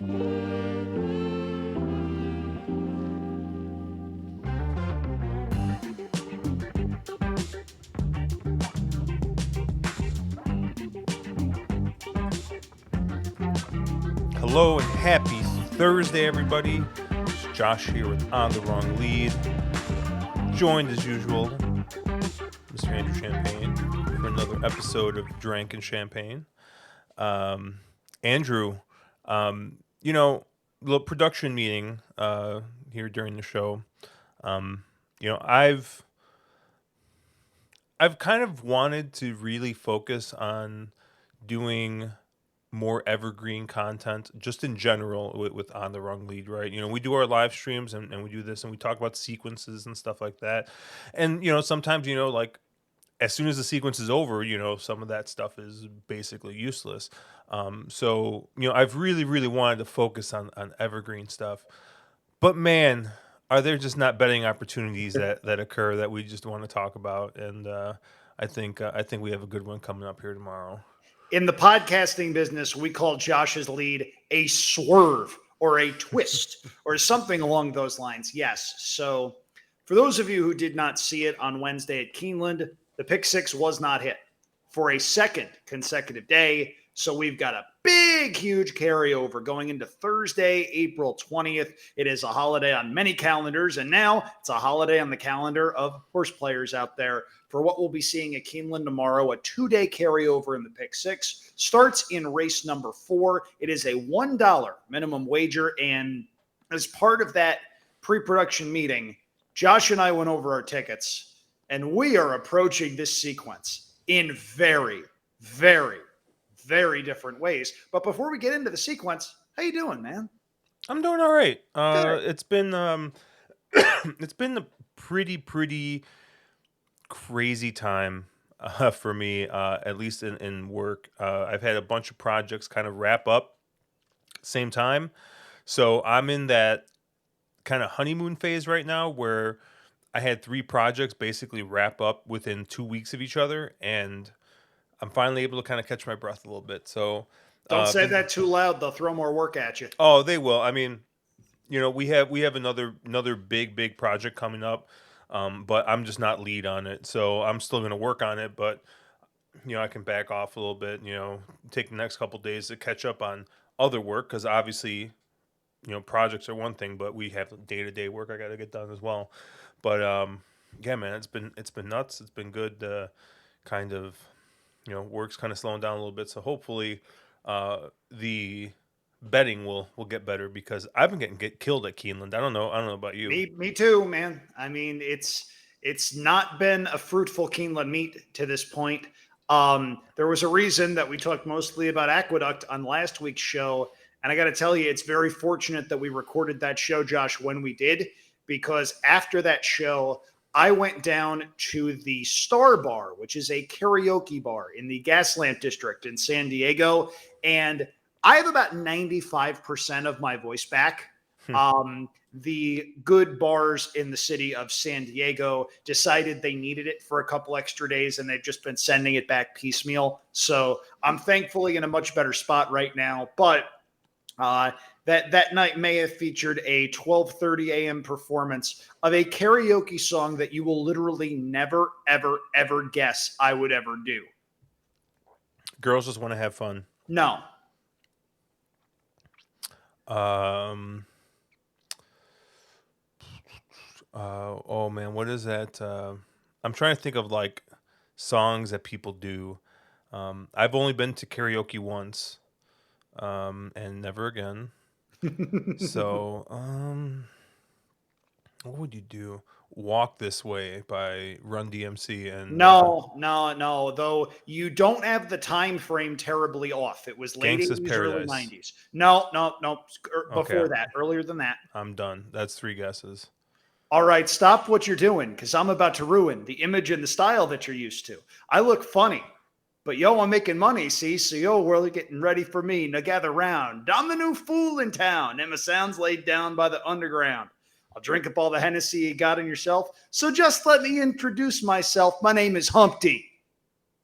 Hello and happy Thursday, everybody. It's Josh here with On the Wrong Lead. Joined as usual, Mr. Andrew Champagne for another episode of Drank and Champagne. Andrew, little production meeting here during the show. I've kind of wanted to really focus on doing more evergreen content just in general with On the Wrong Lead, right? We do our live streams and we do this and we talk about sequences and stuff like that. And sometimes like as soon as the sequence is over, some of that stuff is basically useless. So I've really wanted to focus on evergreen stuff, but man, are there just not betting opportunities that occur that we just want to talk about? And I think we have a good one coming up here tomorrow. In the podcasting business, we call Josh's lead a swerve or a twist or something along those lines. Yes. So for those of you who did not see it on Wednesday at Keeneland, the pick six was not hit for a second consecutive day. So we've got a big, huge carryover going into Thursday, April 20th. It is a holiday on many calendars, and now it's a holiday on the calendar of horse players out there for what we'll be seeing at Keeneland tomorrow. A 2-day carryover in the pick six starts in race number 4. It is a $1 minimum wager, and as part of that pre-production meeting, Josh and I went over our tickets, and we are approaching this sequence in very, very, very different ways. But before we get into the sequence, how you doing, man? I'm doing all right. It's been it's been a pretty crazy time for me, at least in work. I've had a bunch of projects kind of wrap up same time, so I'm in that kind of honeymoon phase right now where I had 3 projects basically wrap up within 2 weeks of each other, and I'm finally able to kind of catch my breath a little bit. So don't say that too loud. They'll throw more work at you. Oh, they will. I mean, we have another big project coming up, but I'm just not lead on it. So I'm still going to work on it, but I can back off a little bit. Take the next couple days to catch up on other work because obviously, projects are one thing, but we have day-to-day work I got to get done as well. But yeah, man, it's been nuts. It's been good. Kind of. Work's kind of slowing down a little bit. So hopefully the betting will get better because I've been getting killed at Keeneland. I don't know about you. Me too, man. I mean, it's not been a fruitful Keeneland meet to this point. There was a reason that we talked mostly about Aqueduct on last week's show. And I got to tell you, it's very fortunate that we recorded that show, Josh, when we did, because after that show, I went down to the Star Bar, which is a karaoke bar in the Gaslamp District in San Diego, and I have about 95% of my voice back. The good bars in the city of San Diego decided they needed it for a couple extra days, and they've just been sending it back piecemeal. So I'm thankfully in a much better spot right now, but that night may have featured a 12:30 a.m. performance of a karaoke song that you will literally never, ever guess I would ever do. Girls just want to have fun. No. Oh man, what is that? I'm trying to think of like songs that people do. I've only been to karaoke once, and never again. So, what would you do? Walk This Way by Run DMC and No. Though you don't have the time frame terribly off. It was late Gangsta's 80s, Paradise. early 90s. No. Before Okay. that, earlier than that. I'm done. That's 3 guesses. All right, stop what you're doing because I'm about to ruin the image and the style that you're used to. I look funny. But yo, I'm making money, see? So yo, we're getting ready for me. Now gather round. I'm the new fool in town. And my sound's laid down by the underground. I'll drink up all the Hennessy you got in yourself. So just let me introduce myself. My name is Humpty.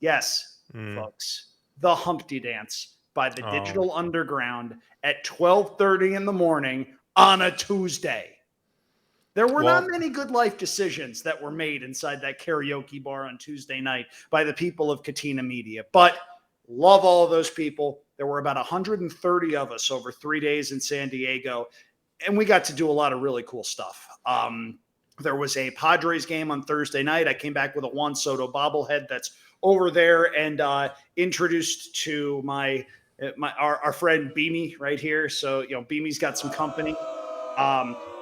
Yes, folks. The Humpty Dance. by the Oh, Digital Underground at 12:30 in the morning on a Tuesday. There were not well, many good life decisions that were made inside that karaoke bar on Tuesday night by the people of Katina Media, but love all of those people. There were about 130 of us over 3 days in San Diego, and we got to do a lot of really cool stuff. There was a Padres game on Thursday night. I came back with a Juan Soto bobblehead that's over there, and introduced to our friend Beamy right here. So Beamy's got some company.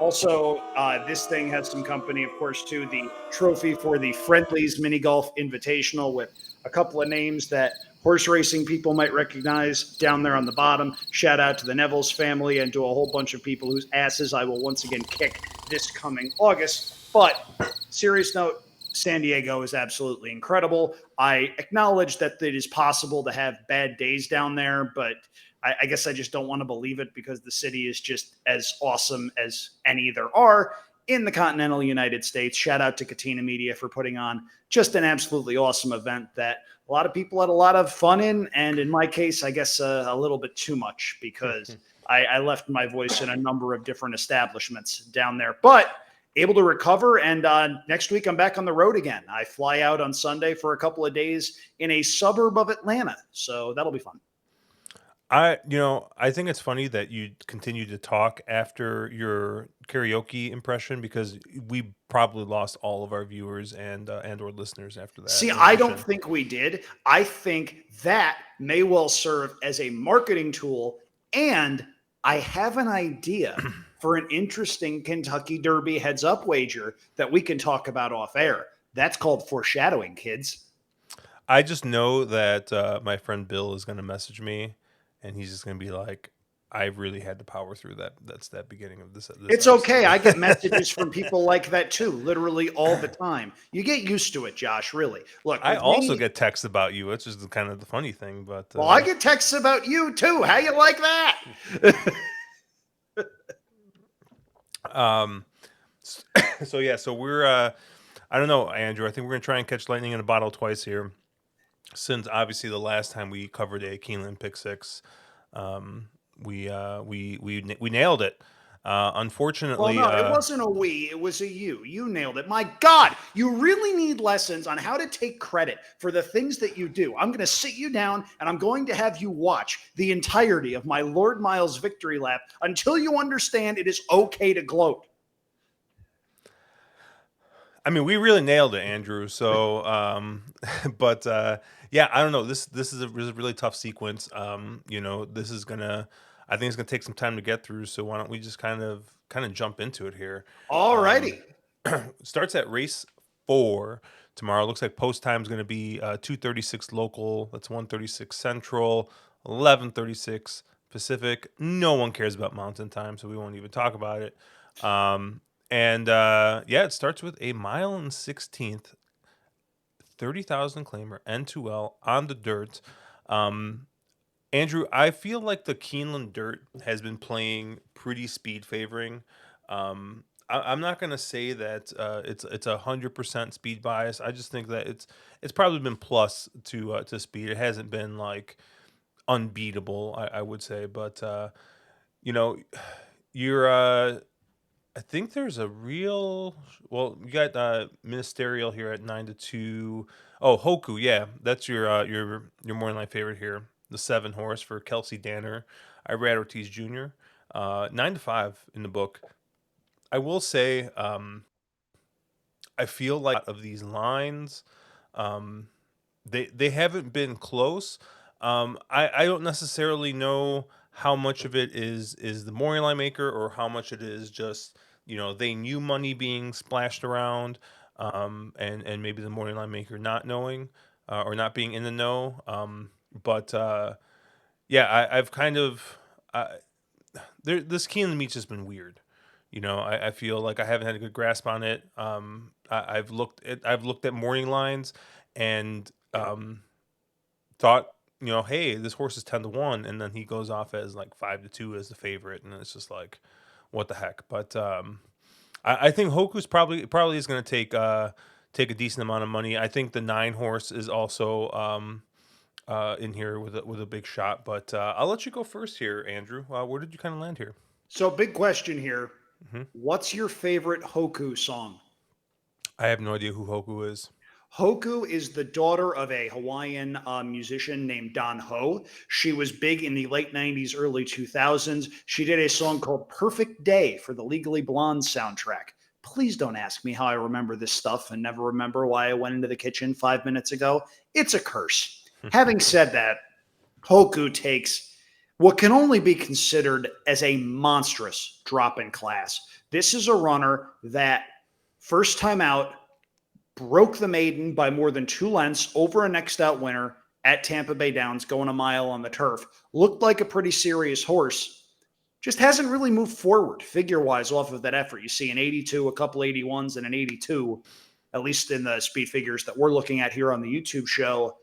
Also, this thing has some company, of course, too. The trophy for the Friendlies Mini Golf Invitational with a couple of names that horse racing people might recognize down there on the bottom. Shout out to the Neville's family and to a whole bunch of people whose asses I will once again kick this coming August. But serious note, San Diego is absolutely incredible. I acknowledge that it is possible to have bad days down there, but I guess I just don't want to believe it because the city is just as awesome as any there are in the continental United States. Shout out to Katina Media for putting on just an absolutely awesome event that a lot of people had a lot of fun in. And in my case, I guess a little bit too much because I left my voice in a number of different establishments down there. But able to recover. And next week, I'm back on the road again. I fly out on Sunday for a couple of days in a suburb of Atlanta. So that'll be fun. I think it's funny that you continue to talk after your karaoke impression because we probably lost all of our viewers and or listeners after that See, I don't rendition. think we did. I think that may well serve as a marketing tool. And I have an idea for an interesting Kentucky Derby heads up wager that we can talk about off air. That's called foreshadowing, kids. I just know that my friend Bill is going to message me, and he's just going to be like, "I really had to power through that. That's that beginning of this It's okay. episode." I get messages from people like that too, literally all the time. You get used to it, Josh, really. Look, I with also me, get texts about you, which is kind of the funny thing. But well, I get texts about you too. How you like that? um, so yeah, so we're I don't know, Andrew. I think we're gonna try and catch lightning in a bottle twice here, since obviously the last time we covered a Keeneland pick six, um, we nailed it. Well, Unfortunately, no, it wasn't a we, it was a you. You nailed it. My God, you really need lessons on how to take credit for the things that you do. I'm going to sit you down and I'm going to have you watch the entirety of my Lord Miles victory lap until you understand it is okay to gloat. I mean, we really nailed it, Andrew. So, but yeah, I don't know. This is a really tough sequence. This is gonna. I think it's gonna take some time to get through. So why don't we just kind of jump into it here? All Um, righty. Starts at race 4 tomorrow. Looks like post time is gonna be 2:36 local. That's 1:36 central, 11:36 Pacific. No one cares about mountain time, so we won't even talk about it. And yeah, it starts with a mile and 16th, 30,000 claimer, N2L on the dirt. Um, Andrew, I feel like the Keeneland dirt has been playing pretty speed favoring. I'm not gonna say that it's 100% speed bias. I just think that it's probably been plus to speed. It hasn't been like unbeatable, I would say, but you know, you're I think there's a real you got ministerial here at 9-2. Oh, Hoku, yeah. That's your morning line favorite here. The 7 horse for Kelsey Danner. I read Ortiz Jr. 9-5 in the book. I will say, I feel like of these lines, um, they haven't been close. I don't necessarily know how much of it is the morning line maker or how much it is just they knew money being splashed around, and maybe the morning line maker not knowing or not being in the know. But yeah, I've kind of this Keeneland meet's just been weird. I feel like I haven't had a good grasp on it. I've looked at morning lines and thought, hey, this horse is 10-1, and then he goes off as like 5-2 as the favorite, and it's just like, what the heck? But I think Hoku's probably is going to take a decent amount of money. I think the 9 horse is also in here with a big shot. But I'll let you go first here, Andrew. Where did you kind of land here? So, big question here. Hmm. What's your favorite Hoku song? I have no idea who Hoku is. Hoku is the daughter of a Hawaiian musician named Don Ho. She was big in the late 90s, early 2000s. She did a song called Perfect Day for the Legally Blonde soundtrack. Please don't ask me how I remember this stuff and never remember why I went into the kitchen 5 minutes ago. It's a curse. Having said that, Hoku takes what can only be considered as a monstrous drop in class. This is a runner that, first time out, broke the maiden by more than 2 lengths over a next out winner at Tampa Bay Downs, going a mile on the turf. Looked like a pretty serious horse. Just hasn't really moved forward figure wise off of that effort. You see an 82, a couple 81s, and an 82, at least in the speed figures that we're looking at here on the YouTube show.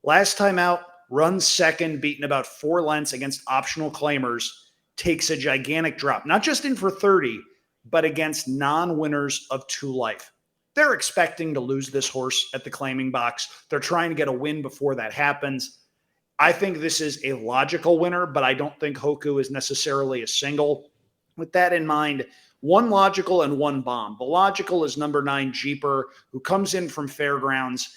Last time out, runs second, beaten about 4 lengths against optional claimers, takes a gigantic drop, not just in for 30, but against non winners of 2 life. They're expecting to lose this horse at the claiming box. They're trying to get a win before that happens. I think this is a logical winner, but I don't think Hoku is necessarily a single. With that in mind, one logical and one bomb. The logical is number 9, Jeeper, who comes in from Fairgrounds.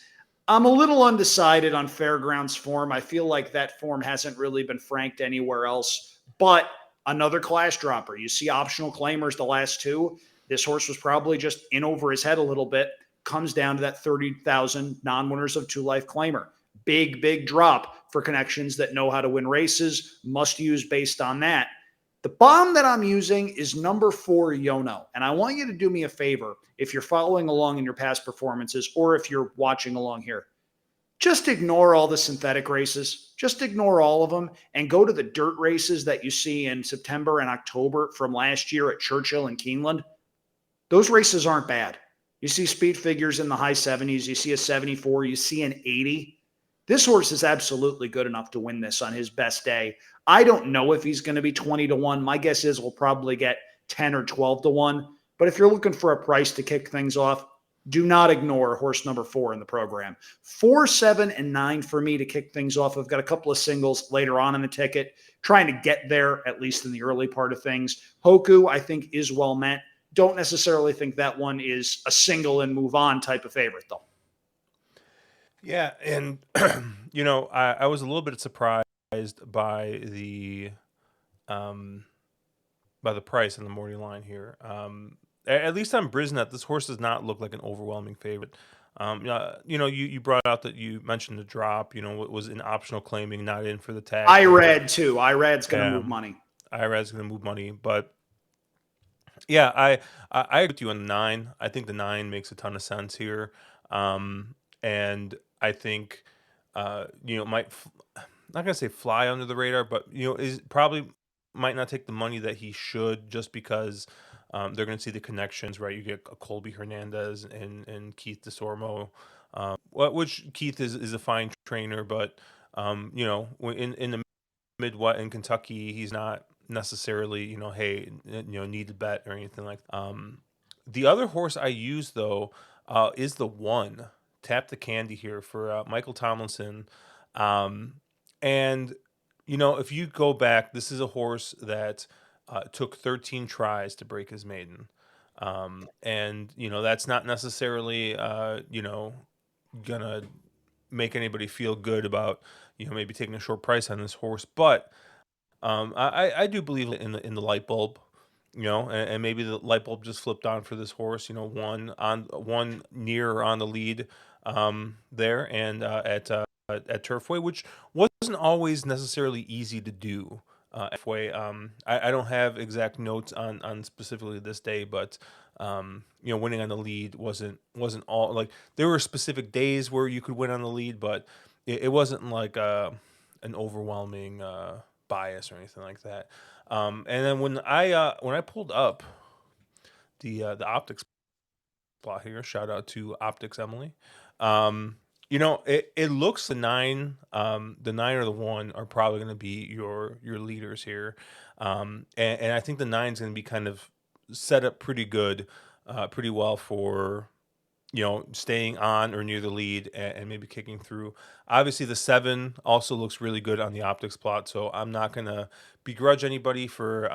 I'm a little undecided on Fairgrounds form. I feel like that form hasn't really been franked anywhere else, but another class dropper. You see optional claimers the last two. This horse was probably just in over his head a little bit. Comes down to that 30,000 non winners of 2 life claimer. Big, big drop for connections that know how to win races, must use based on that. The bomb that I'm using is number 4, Yono. And I want you to do me a favor if you're following along in your past performances or if you're watching along here. Just ignore all the synthetic races. Just ignore all of them and go to the dirt races that you see in September and October from last year at Churchill and Keeneland. Those races aren't bad. You see speed figures in the high 70s, you see a 74, you see an 80. This horse is absolutely good enough to win this on his best day. I don't know if he's going to be 20 to 1. My guess is we'll probably get 10 or 12 to 1. But if you're looking for a price to kick things off, do not ignore horse number 4 in the program. 4, 7, and 9 for me to kick things off. I've got a couple of singles later on in the ticket, trying to get there, at least in the early part of things. Hoku, I think, is well met. Don't necessarily think that one is a single and move on type of favorite, though. Yeah, and I was a little bit surprised by the um by the price on the morning line here. At least on Brisnet, this horse does not look like an overwhelming favorite. You brought out that you mentioned the drop. It was an optional claiming, not in for the tag there. IRAD, too. IRAD's going to move Um, money. IRA's going to move money, but yeah, I agree with you on the nine. I think the nine makes a ton of sense here, and I think might not gonna say fly under the radar, but is probably might not take the money that he should just because they're gonna see the connections, right? You get a Colby Hernandez and Keith DeSormo, which Keith is a fine trainer, but in the Midwest in Kentucky, he's not necessarily, hey, need to bet or anything like that. The other horse I use though is the one Tap the Candy here for Michael Tomlinson. Um, and if you go back, this is a horse that took 13 tries to break his maiden. And that's not necessarily gonna make anybody feel good about maybe taking a short price on this horse, but I do believe in the light bulb, and maybe the light bulb just flipped on for this horse. One near or on the lead there, and at Turfway, which wasn't always necessarily easy to do. Turfway, I don't have exact notes on specifically this day, but winning on the lead wasn't all like there were specific days where you could win on the lead, but it wasn't like an overwhelming bias or anything like that. And then when I pulled up the optics plot here, shout out to Optics Emily. It looks the nine or the one are probably going to be your leaders here, and I think the nine's going to be kind of set up pretty good, pretty well for staying on or near the lead and maybe kicking through. Obviously, the 7 also looks really good on the optics plot, so I'm not gonna begrudge anybody for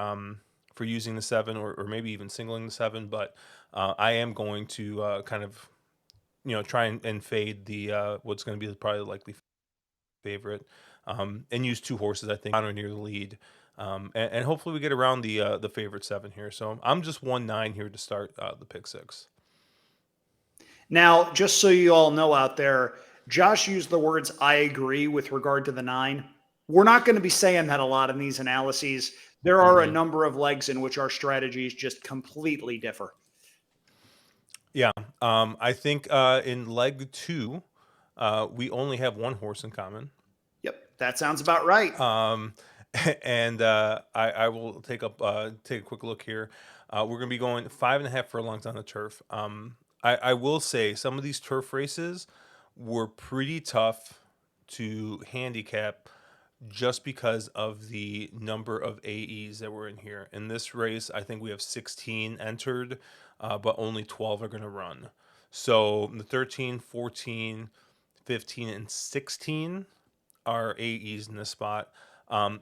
using the 7 or maybe even singling the 7, but I am going to kind of try and fade the what's going to be probably the likely favorite, and use 2 horses I think on or near the lead. And hopefully we get around the favorite 7 here. So I'm just 1-9 here to start the pick 6. Now, just so you all know out there, Josh used the words I agree with regard to the 9. We're not going to be saying that a lot in these analyses. There are a Hmm. number of legs in which our strategies just completely differ. Yeah, I think in leg 2, we only have 1 horse in common. Yep, that sounds about right. Um, and I will take a quick look here. We're going to be going 5.5 furlongs on the turf. I will say some of these turf races were pretty tough to handicap just because of the number of AEs that were in here. In this race, I think we have 16 entered, but only 12 are going to run. So the 13, 14, 15, and 16 are AEs in this spot.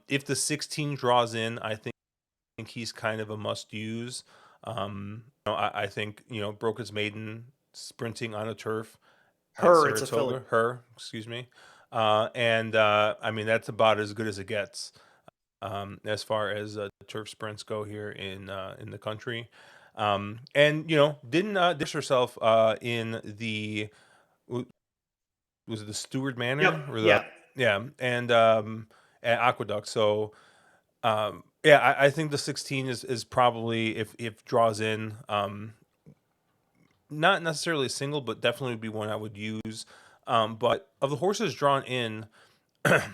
If the 16 draws in, I think he's kind of a must use. I think broke his maiden sprinting on a turf at Her, it's a filly. Saratoga. Her, excuse me. And I mean that's about as good as it gets as far as turf sprints go here in the country. And didn't dish herself in the was it the Stewart Yep, Manor or the yeah. yeah and at Aqueduct. So yeah, I think the 16 is probably if draws in, not necessarily a single, but definitely would be one I would use. But of the horses drawn in, I'm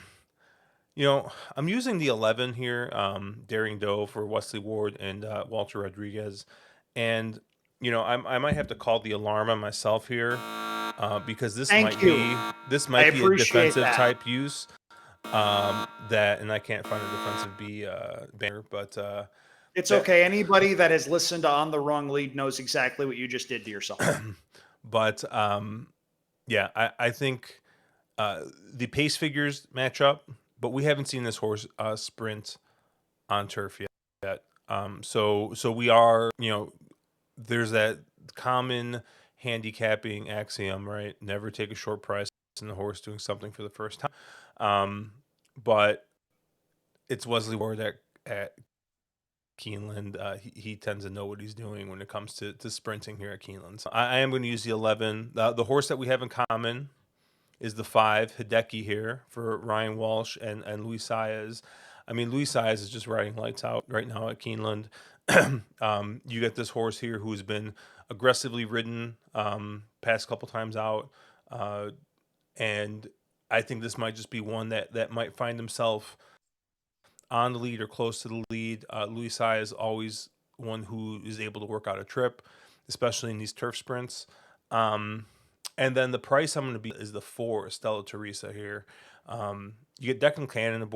using the 11 here, Daring Doe for Wesley Ward and Walter Rodriguez, and I might have to call the alarm on myself here because this Thank might you. be this I might be a appreciate defensive that. type use. That and I can't find a defensive B banner, but It's that okay. Anybody that has listened to On the Wrong Lead knows exactly what you just did to yourself. but yeah, I think the pace figures match up, but we haven't seen this horse sprint on turf yet. So we are, there's that common handicapping axiom, right? Never take a short price in the horse doing something for the first time. But it's Wesley Ward at Keeneland. He tends to know what he's doing when it comes to sprinting here at Keeneland. So I am going to use the 11. The horse that we have in common is the 5, Hideki here for Ryan Walsh and Luis Saez. I mean, Luis Saez is just riding lights out right now at Keeneland. You get this horse here who's been aggressively ridden past couple times out. And I think this might just be one that might find himself on the lead or close to the lead. Luis Saez is always one who is able to work out a trip, especially in these turf sprints. And then the price I'm going to be is the 4, Stella Teresa here. You get Declan Cannon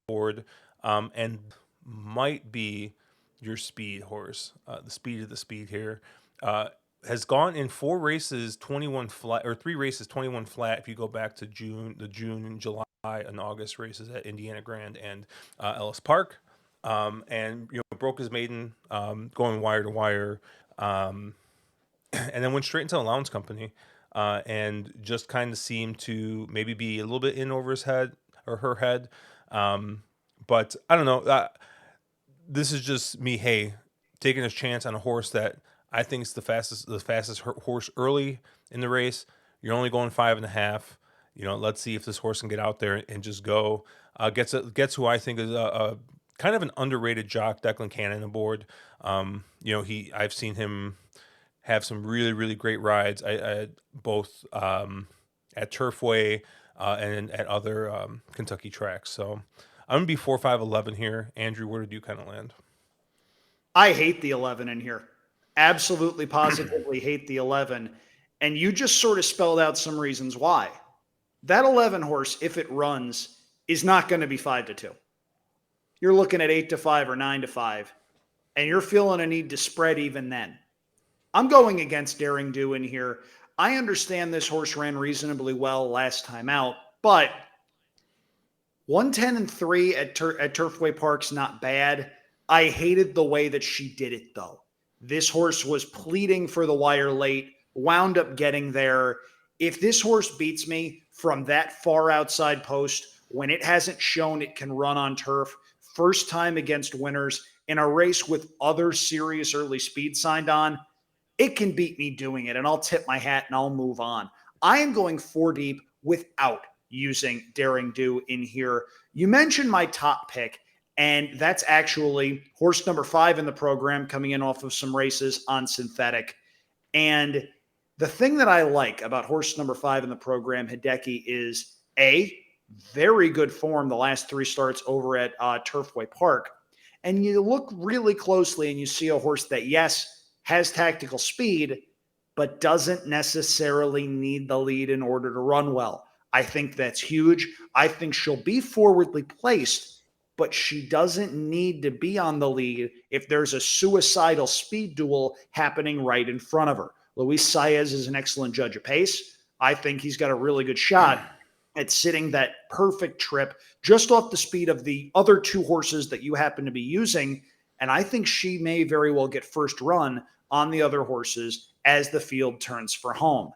aboard, and might be your speed horse. The speed of the speed here has gone in 4 races, 21 flat, or 3 races, 21 flat. If you go back to the June and July and August races at Indiana Grand and Ellis Park, and broke his maiden, going wire to wire. And then went straight into the allowance company, and just kind of seemed to maybe be a little bit in over his head or her head. But I don't know. This is just me, hey, taking a chance on a horse that I think is the fastest horse early in the race. You're only going 5.5. Let's see if this horse can get out there and just go. Gets who I think is a kind of an underrated jock, Declan Cannon aboard. I've seen him have some really, really great rides. I both at Turfway and at other Kentucky tracks. So I'm gonna be 4-5-11 here. Andrew, where did you kind of land? I hate the 11 in here. Absolutely, positively hate the 11. And you just sort of spelled out some reasons why. That 11 horse, if it runs, is not going to be 5-2. You're looking at 8-5 or 9-5, and you're feeling a need to spread even then. I'm going against Daring Do in here. I understand this horse ran reasonably well last time out, but 110-3 at Turfway Park's not bad. I hated the way that she did it, though. This horse was pleading for the wire late, wound up getting there. If this horse beats me from that far outside post when it hasn't shown it can run on turf, first time against winners in a race with other serious early speed signed on, it can beat me doing it, and I'll tip my hat and I'll move on. I am going four deep without using Daring Do in here. You mentioned my top pick, and that's actually horse number 5 in the program, coming in off of some races on synthetic. And the thing that I like about horse number 5 in the program, Hideki, is A, very good form the last 3 starts over at Turfway Park. And you look really closely and you see a horse that, yes, has tactical speed, but doesn't necessarily need the lead in order to run well. I think that's huge. I think she'll be forwardly placed, but she doesn't need to be on the lead if there's a suicidal speed duel happening right in front of her. Luis Saez is an excellent judge of pace. I think he's got a really good shot at sitting that perfect trip just off the speed of the other 2 horses that you happen to be using. And I think she may very well get first run on the other horses as the field turns for home.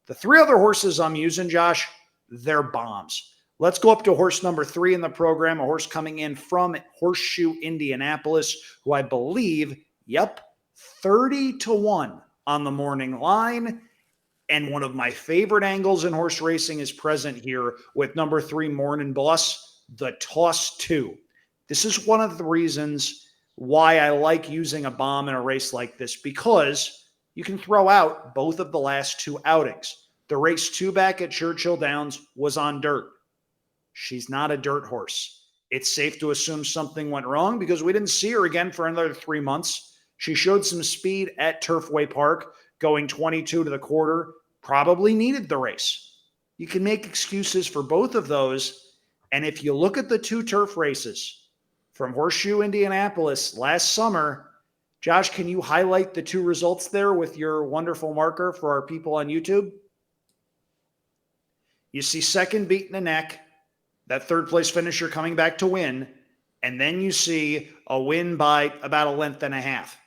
The 3 other horses I'm using, Josh, they're bombs. Let's go up to horse number 3 in the program, a horse coming in from Horseshoe, Indianapolis, who I believe, 30-1 on the morning line. And one of my favorite angles in horse racing is present here with number 3, Morning Boss, the Toss 2. This is one of the reasons why I like using a bomb in a race like this, because you can throw out both of the last 2 outings. The race 2 back at Churchill Downs was on dirt. She's not a dirt horse. It's safe to assume something went wrong because we didn't see her again for another 3 months. She showed some speed at Turfway Park, going 22 to the quarter, probably needed the race. You can make excuses for both of those. And if you look at the 2 turf races from Horseshoe, Indianapolis last summer, Josh, can you highlight the 2 results there with your wonderful marker for our people on YouTube? You see second beat in the neck, that 3rd place finisher coming back to win, and then you see a win by about a length and a half.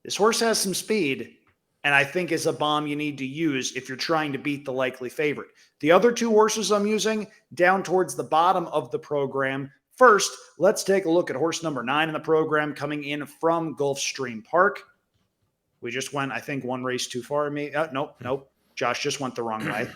This horse has some speed, and I think is a bomb you need to use if you're trying to beat the likely favorite. The other 2 horses I'm using down towards the bottom of the program. First, let's take a look at horse number 9 in the program, coming in from Gulfstream Park. We just went, I think, 1 race too far. Nope. Josh just went the wrong way.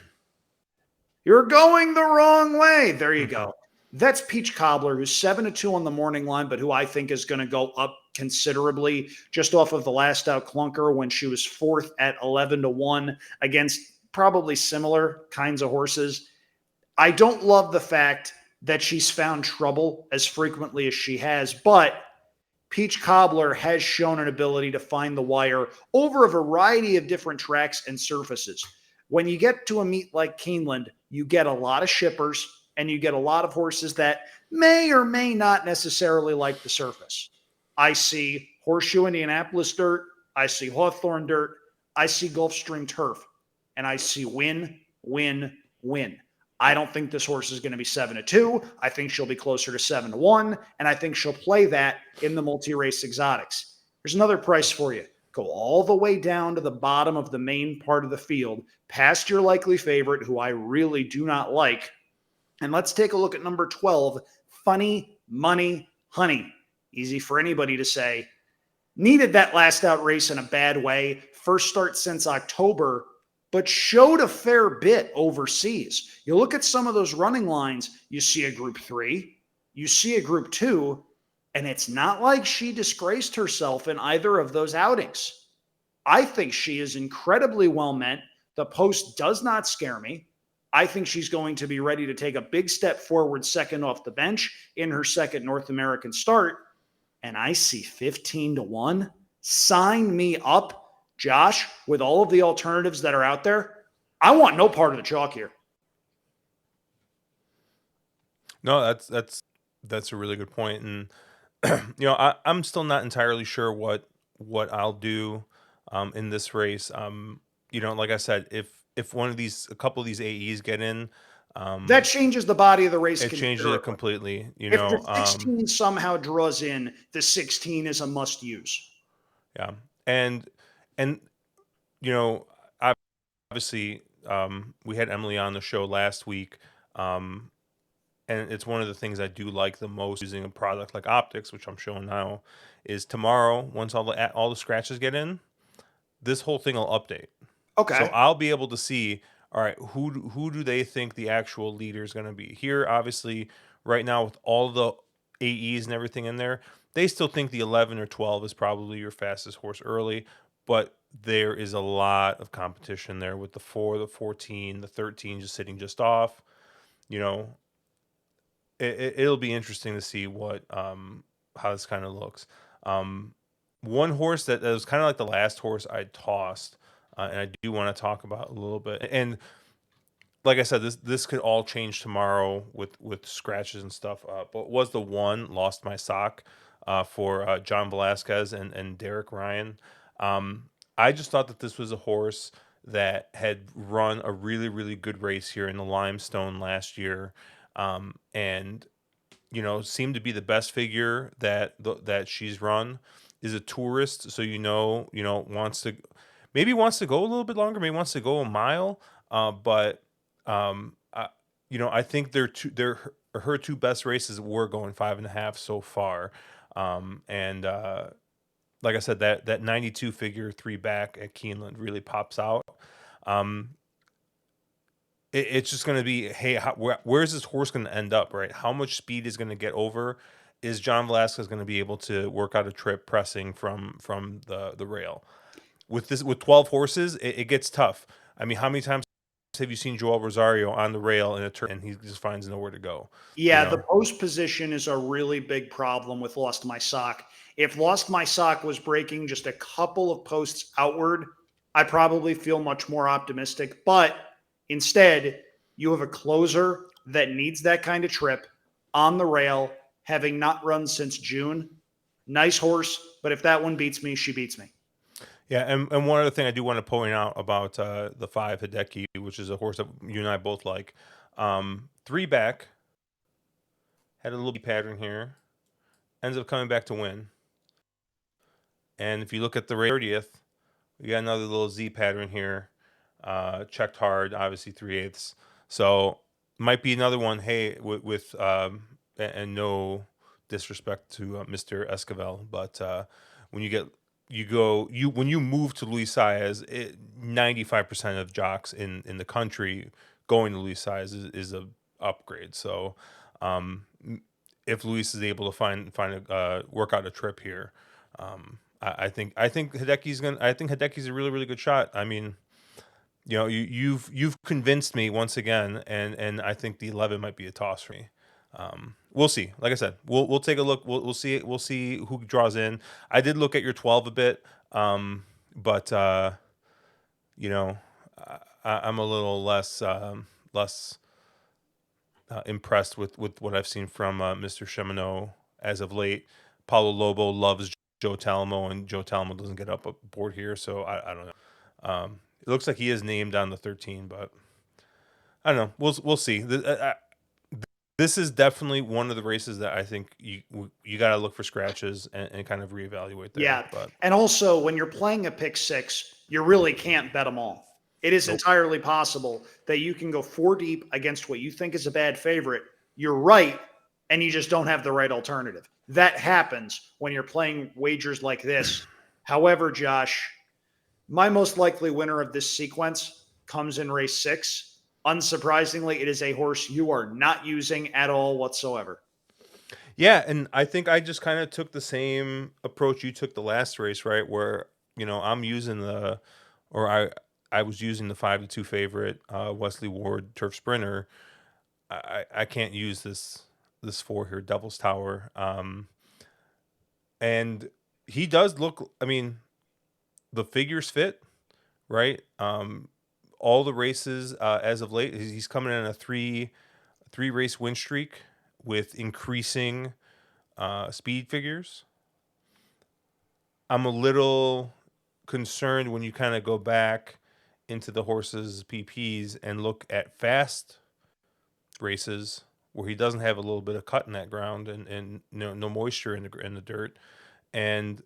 You're going the wrong way. There you go. That's Peach Cobbler, who's 7-2 on the morning line, but who I think is going to go up considerably just off of the last out clunker when she was 4th at 11-1 against probably similar kinds of horses. I don't love the fact that she's found trouble as frequently as she has, but Peach Cobbler has shown an ability to find the wire over a variety of different tracks and surfaces. When you get to a meet like Keeneland, you get a lot of shippers and you get a lot of horses that may or may not necessarily like the surface. I see Horseshoe Indianapolis dirt, I see Hawthorne dirt, I see Gulfstream turf, and I see win, win, win. I don't think this horse is going to be 7-2. I think she'll be closer to 7-1, and I think she'll play that in the multi-race exotics. Here's another price for you. Go all the way down to the bottom of the main part of the field, past your likely favorite, who I really do not like. And let's take a look at number 12, Funny Money Honey. Easy for anybody to say. Needed that last out race in a bad way. First start since October, but showed a fair bit overseas. You look at some of those running lines, you see a group 3, you see a group 2, and it's not like she disgraced herself in either of those outings. I think she is incredibly well meant. The post does not scare me. I think she's going to be ready to take a big step forward second off the bench in her second North American start. And I see 15-1. Sign me up, Josh, with all of the alternatives that are out there. I want no part of the chalk here. No, that's a really good point, and I'm still not entirely sure what I'll do in this race. Like I said, if a couple of these AEs get in, That um, changes the body of the race it changes it considerably. completely. If the 16 somehow draws in, the 16 is a must use. Yeah, and and you know, ob- obviously, we had Emily on the show last week, um, and it's one of the things I do like the most using a product like optics, which I'm showing now, is tomorrow once all the scratches get in, this whole thing will update. So Okay. I'll be able to see, all right, who do they think the actual leader is going to be here? Obviously, right now with all the AEs and everything in there, they still think the 11 or 12 is probably your fastest horse early, but there is a lot of competition there with the 4, the 14, the 13 just sitting just off. You know, it'll be interesting to see what how this kind of looks. Um, one horse that was kind of like the last horse I tossed, and I do want to talk about a little bit. And like I said, this could all change tomorrow with scratches and stuff. But was the one lost my sock for John Velasquez and Derek Ryan. Um, I just thought that this was a horse that had run a really good race here in the Limestone last year, and seemed to be the best figure that she's run. Is a tourist, so wants to go a little bit longer, maybe wants to go a mile. But I, I think her two best races were going 5.5 so far. And like I said, that 92 figure three back at Keeneland really pops out. Um, it's just going to be, hey, where's this horse going to end up, right? How much speed is going to get over? Is John Velasquez going to be able to work out a trip pressing from the rail? With 12 horses, it gets tough. I mean, how many times have you seen Joel Rosario on the rail in a turn and he just finds nowhere to go? You Yeah, the know, post position is a really big problem with Lost My Sock. If Lost My Sock was breaking just a couple of posts outward, I probably feel much more optimistic. But instead, you have a closer that needs that kind of trip on the rail, having not run since June. Nice horse, but if that one beats me, she beats me. yeah. And one other thing I do want to point out about the 5 Hideki, which is a horse that you and I both like. Three back had a little pattern here, ends up coming back to win. And if you look at the 30th, we got another little Z pattern here. Checked hard, obviously 3/8. So might be another one. Hey, and no disrespect to Mr. Esquivel, but when when you move to Luis Saez, 95% of jocks in the country going to Luis Saez is a upgrade. So if Luis is able to find a work out a trip here, I think Hideki's a really good shot. I mean, you've convinced me once again, and I think the 11 might be a toss for me. We'll see. Like I said, we'll take a look. We'll see. We'll see who draws in. I did look at your 12 a bit, but you know, I'm a little less impressed with what I've seen from Mr. Cheminot as of late. Paulo Lobo loves Joe Talamo, and Joe Talamo doesn't get up aboard here, so I don't know. It looks like he is named on the 13, but I don't know. We'll see. This is definitely one of the races that I think you got to look for scratches and kind of reevaluate there. Yeah. But And also, when you're playing a pick six, you really can't bet them all. It is nope. entirely possible that you can go four deep against what you think is a bad favorite. You're right, and you just don't have the right alternative. That happens when you're playing wagers like this. However, Josh, my most likely winner of this sequence comes in race six. Unsurprisingly, it is a horse you are not using at all whatsoever. Yeah, and I think I just kind of took the same approach you took the last race, right? Where I'm using or I was using the 5-2 favorite Wesley Ward Turf Sprinter. I can't use this four here, Devil's Tower. And he does look. I mean, the figures fit, right? All the races as of late, he's coming in a three race win streak with increasing speed figures. I'm a little concerned when you kind of go back into the horse's PPs and look at fast races where he doesn't have a little bit of cut in that ground and no moisture in the dirt, and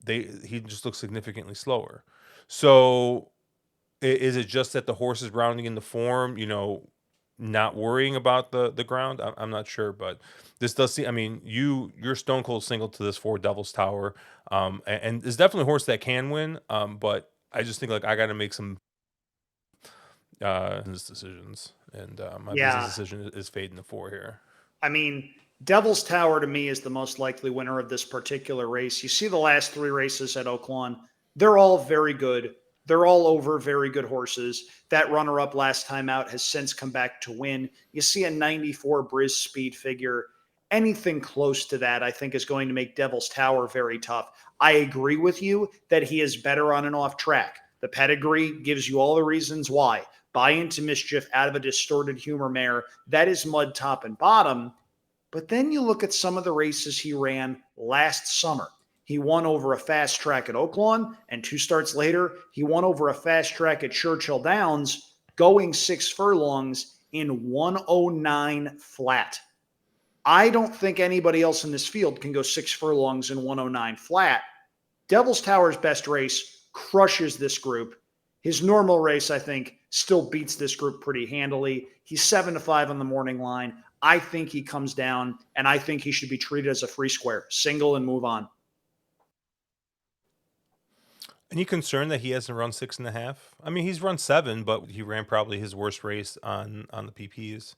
he just looks significantly slower. So is it just that the horse is rounding into form? Not worrying about the ground. I'm not sure, but this does seem. I mean, you're stone cold single to this for Devil's Tower, and it's definitely a horse that can win. But I just think like I got to make some business decisions, and my business Yeah. decision is fading to four here. I mean, Devil's Tower to me is the most likely winner of this particular race. You see the last three races at Oaklawn, they're all very good. They're all over very good horses. That runner up last time out has since come back to win. You see a 94 Briz speed figure. Anything close to that, I think, is going to make Devil's Tower very tough. I agree with you that he is better on and off track. The pedigree gives you all the reasons why. Buy into Mischief out of a distorted humor mare. That is mud top and bottom. But then you look at some of the races he ran last summer. He won over a fast track at Oaklawn, and 2 starts later, he won over a fast track at Churchill Downs, going 6 furlongs in 109 flat. I don't think anybody else in this field can go 6 furlongs in 109 flat. Devil's Tower's best race crushes this group. His normal race, I think, still beats this group pretty handily. He's 7-5 on the morning line. I think he comes down, and I think he should be treated as a free square, single and move on. Any concern that he hasn't run 6.5? I mean, he's run 7, but he ran probably his worst race on the PPs.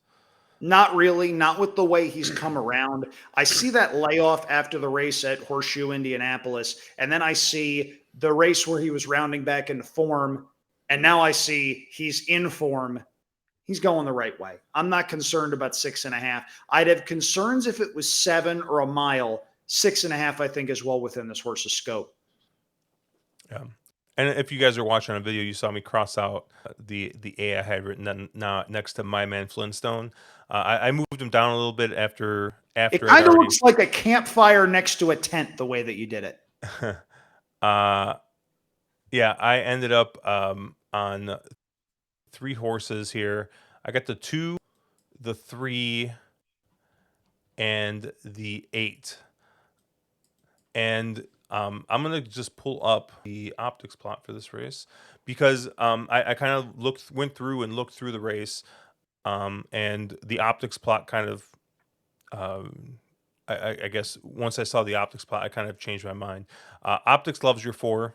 Not really, not with the way he's come around. I see that layoff after the race at Horseshoe Indianapolis, and then I see the race where he was rounding back into form, and now I see he's in form. He's going the right way. I'm not concerned about 6.5. I'd have concerns if it was 7 or a mile. 6.5, I think, is well within this horse's scope. Yeah. And if you guys are watching on video, you saw me cross out the A I had written then now next to my man Flintstone. I moved him down a little bit after It I'd kind of already. looks like a campfire next to a tent the way that you did it. uh, yeah, I ended up on 3 horses here. I got the 2, the 3, and the 8. And I'm gonna just pull up the optics plot for this race because I kind of went through and looked through the race, and the optics plot kind of um, I guess once I saw the optics plot, I kind of changed my mind. Optics loves your 4.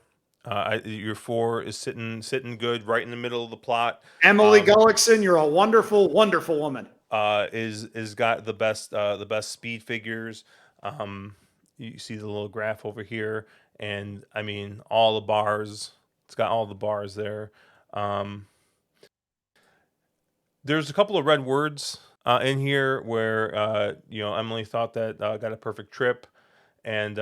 Your 4 is sitting good right in the middle of the plot. Emily Um, Gullickson, you're a wonderful, wonderful woman. is got the best speed figures. Um, you see the little graph over here, and I mean all the bars. It's got all the bars there. Um, there's a couple of red words in here where Emily thought that got a perfect trip, and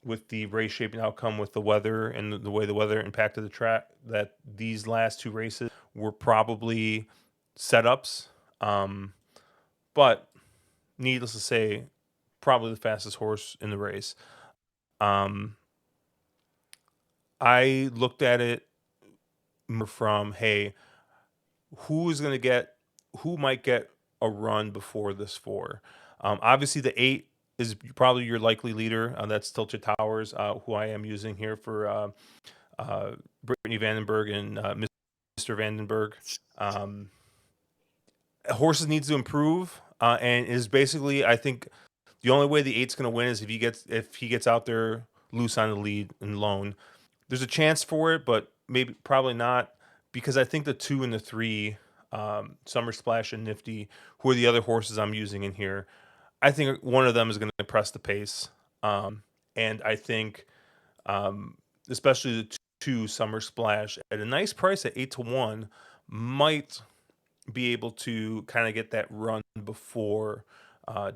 with the race shaping outcome with the weather and the way the weather impacted the track, that these last 2 races were probably setups. Um, but needless to say, probably the fastest horse in the race. Um, I looked at it more from, hey, who might get a run before this 4? Obviously, the 8 is probably your likely leader. That's Tilted Towers, who I am using here for Brittany Vandenberg and Mr. Vandenberg. Um, Horses needs to improve, and is basically, I think, the only way the 8's going to win is if he gets out there loose on the lead and lone. There's a chance for it, but maybe probably not, because I think the 2 and the 3, Summer Splash and Nifty, who are the other horses I'm using in here, I think one of them is going to press the pace, and I think especially the 2 Summer Splash at a nice price at 8-1 might be able to kind of get that run before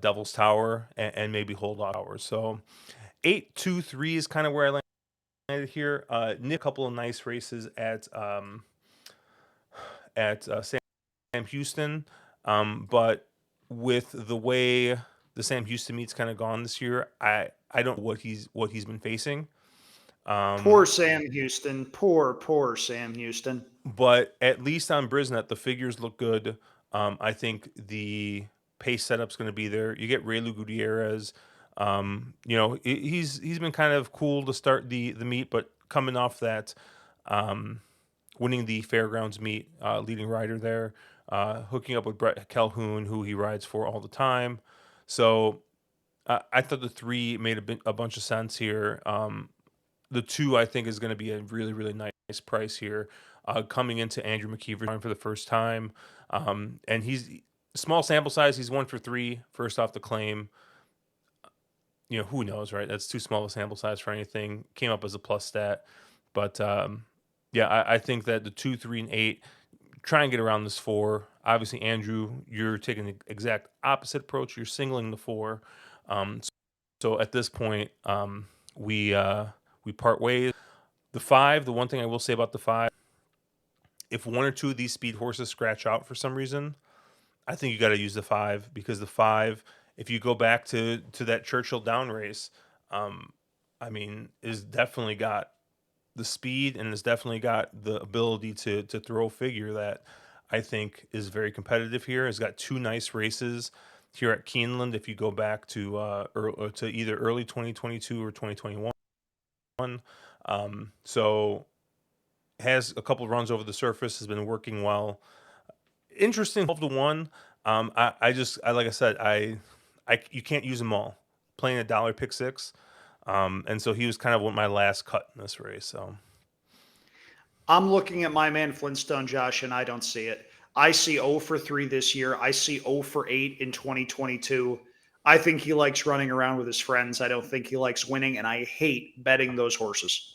Devil's Tower and maybe hold hours. So 8-2-3 is kind of where I landed here. A couple of nice races at Sam Houston, but with the way the Sam Houston meet's kind of gone this year, I don't know what he's been facing. Poor Sam Houston. Poor Sam Houston. But at least on Brisnet, the figures look good. I think the pace setup's going to be there. You get Raylu Gutierrez. He's been kind of cool to start the meet, but coming off that, winning the fairgrounds meet, leading rider there, hooking up with Brett Calhoun, who he rides for all the time. So I thought the three made a bunch of sense here. The two I think is going to be a really really nice price here. Coming into Andrew McKeever for the first time, and he's small sample size. He's 1 for 3 first off the claim. Who knows, right? That's too small a sample size for anything. Came up as a plus stat, but yeah, I think that the 2, 3, and 8 try and get around this 4. Obviously, Andrew, you're taking the exact opposite approach. You're singling the 4. Um, so at this point, we part ways. The 5, the one thing I will say about the 5, if one or two of these speed horses scratch out for some reason, I think you got to use the 5 because the 5, if you go back to that Churchill Down race, um, I mean, is definitely got the speed and has definitely got the ability to throw a figure that I think is very competitive here. Has got 2 nice races here at Keeneland. If you go back to either early 2022 or 2021, so has a couple runs over the surface, has been working well. Interesting 12 to 1. I like I said, you can't use them all. Playing a dollar pick 6. And so he was kind of my last cut in this race. So I'm looking at my man Flintstone, Josh, and I don't see it. I see 0 for 3 this year. I see 0 for 8 in 2022. I think he likes running around with his friends. I don't think he likes winning, and I hate betting those horses.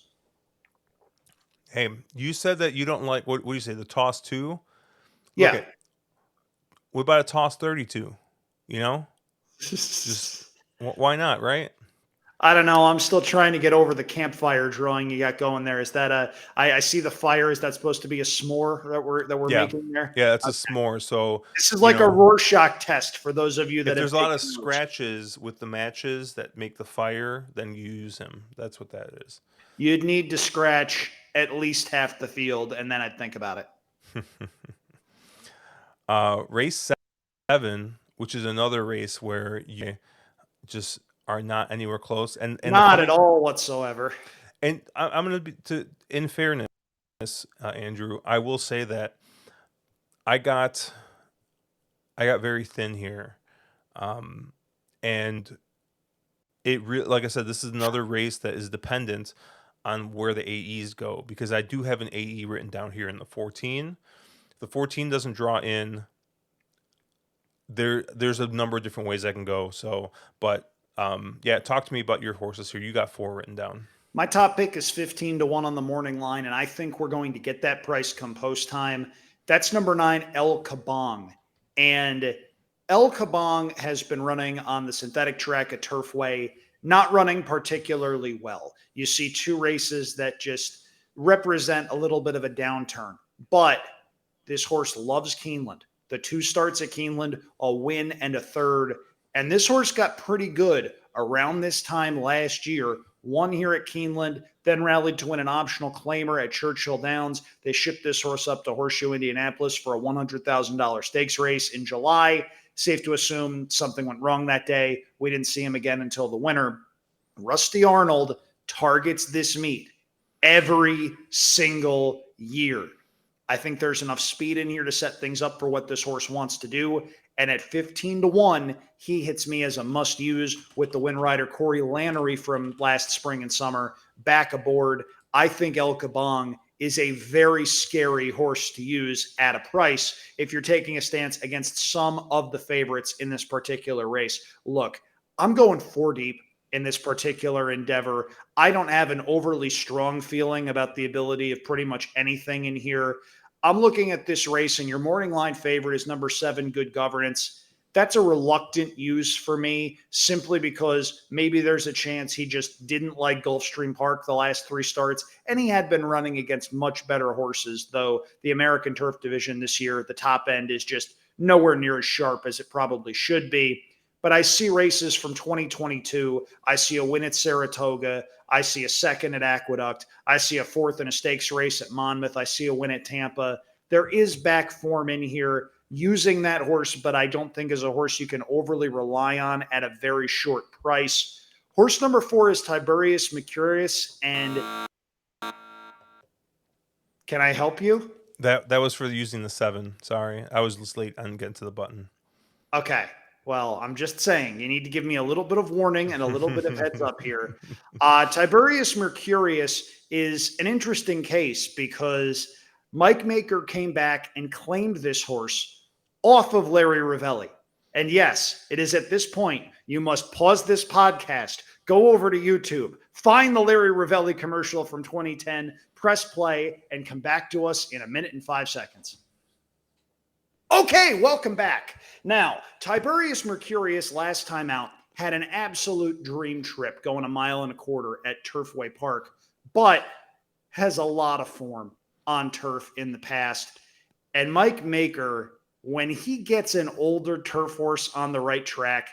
hey, you said that you don't like what do you say, the toss 2? Look Yeah. at what about a toss 32? You know? Just why not, right? I don't know. I'm still trying to get over the campfire drawing you got going there. Is that I see the fire. Is that supposed to be a s'more that we're Yeah. making there? Yeah, it's a s'more. So, This is you like a know, Rorschach test for those of you if that have there's a lot of taken notes. scratches with the matches that make the fire, then you use him. That's what that is. You'd need to scratch at least half the field, and then I'd think about it. Race 7, which is another race where you just are not anywhere close, and the Not funny at all whatsoever. and I'm gonna be in fairness, Andrew, I will say that I got I got very thin here, um, and like I said, this is another race that is dependent on where the AEs go because I do have an AE written down here in the 14. The 14 doesn't draw in. There's a number of different ways I can go. So, but yeah, talk to me about your horses here. You got 4 written down. My top pick is 15 to 1 on the morning line, and I think we're going to get that price come post time. That's number 9, El Kabong. And El Kabong has been running on the synthetic track at Turfway, not running particularly well. You see 2 races that just represent a little bit of a downturn. But this horse loves Keeneland. The 2 starts at Keeneland, a win and a third. And this horse got pretty good around this time last year. Won here at Keeneland, then rallied to win an optional claimer at Churchill Downs. They shipped this horse up to Horseshoe, Indianapolis for a $100,000 stakes race in July. Safe to assume something went wrong that day. We didn't see him again until the winter. Rusty Arnold targets this meet every single year. I think there's enough speed in here to set things up for what this horse wants to do. And at 15 to 1, he hits me as a must use with the win rider Corey Lannery from last spring and summer back aboard. I think El Kabong is a very scary horse to use at a price if you're taking a stance against some of the favorites in this particular race. Look, I'm going 4 deep in this particular endeavor. I don't have an overly strong feeling about the ability of pretty much anything in here. I'm looking at this race, and your morning line favorite is number 7, Good Governance. That's a reluctant use for me simply because maybe there's a chance he just didn't like Gulfstream Park the last 3 starts, and he had been running against much better horses, though the American Turf Division this year, the top end is just nowhere near as sharp as it probably should be. but I see races from 2022. I see a win at Saratoga. I see a second at Aqueduct. I see a fourth in a stakes race at Monmouth. I see a win at Tampa. There is back form in here using that horse, but I don't think is a horse you can overly rely on at a very short price. Horse number 4 is Tiberius Mercurius. And can I help you? That was for using the 7. Sorry, I was just late on getting to the button. Okay. Well, I'm just saying you need to give me a little bit of warning and a little bit of heads up here. Tiberius Mercurius is an interesting case because Mike Maker came back and claimed this horse off of Larry Ravelli. And yes, it is at this point you must pause this podcast, go over to YouTube, find the Larry Ravelli commercial from 2010, press play, and come back to us in a minute and 5 seconds. Okay, welcome back. Now, Tiberius Mercurius last time out had an absolute dream trip going 1.25 miles at Turfway Park, but has a lot of form on turf in the past. And Mike Maker, when he gets an older turf horse on the right track,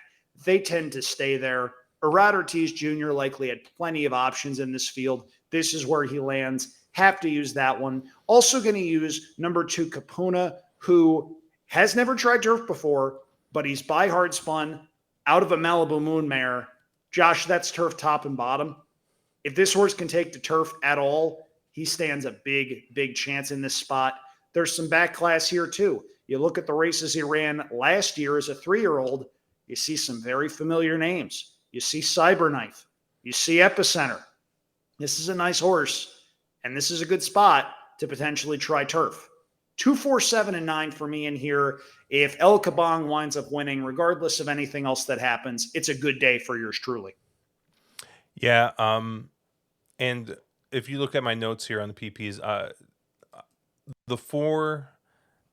they tend to stay there. Arad Ortiz Jr. likely had plenty of options in this field. This is where he lands. Have to use that one. Also going to use number 2 Capuna, who has never tried turf before, but he's by hard spun out of a Malibu Moon mare. Josh, that's turf top and bottom. If this horse can take to turf at all, he stands a big, big chance in this spot. There's some back class here too. You look at the races he ran last year as a 3-year-old, you see some very familiar names. You see Cyberknife. You see Epicenter. This is a nice horse, and this is a good spot to potentially try turf. 2, 4, 7, and 9 for me in here. If El Kabong winds up winning, regardless of anything else that happens, it's a good day for yours truly. Yeah. And if you look at my notes here on the PPs, the 4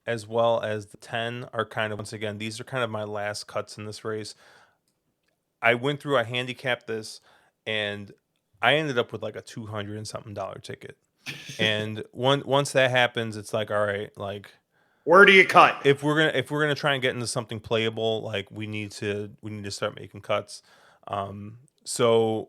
as well as the 10 are kind of, once again, these are kind of my last cuts in this race. I went through, I handicapped this, and I ended up with like a $200 and something ticket. And once that happens, it's like, all right, like, where do you cut? If we're gonna try and get into something playable, like we need to start making cuts. So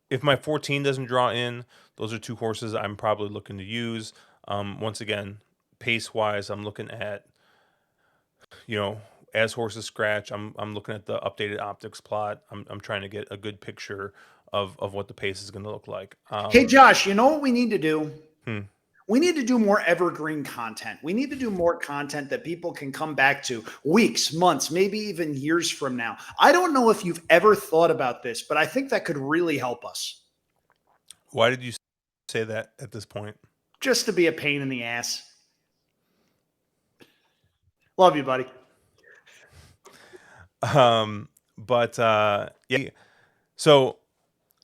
if my 14 doesn't draw in, those are 2 horses I'm probably looking to use. Once again, pace wise, I'm looking at, as horses scratch, I'm looking at the updated optics plot. I'm trying to get a good picture of what the pace is going to look like. Hey, Josh, you know what we need to do? Hmm. We need to do more evergreen content. We need to do more content that people can come back to weeks, months, maybe even years from now. I don't know if you've ever thought about this, but I think that could really help us. Why did you say that at this point? Just to be a pain in the ass. Love you, buddy. But yeah. So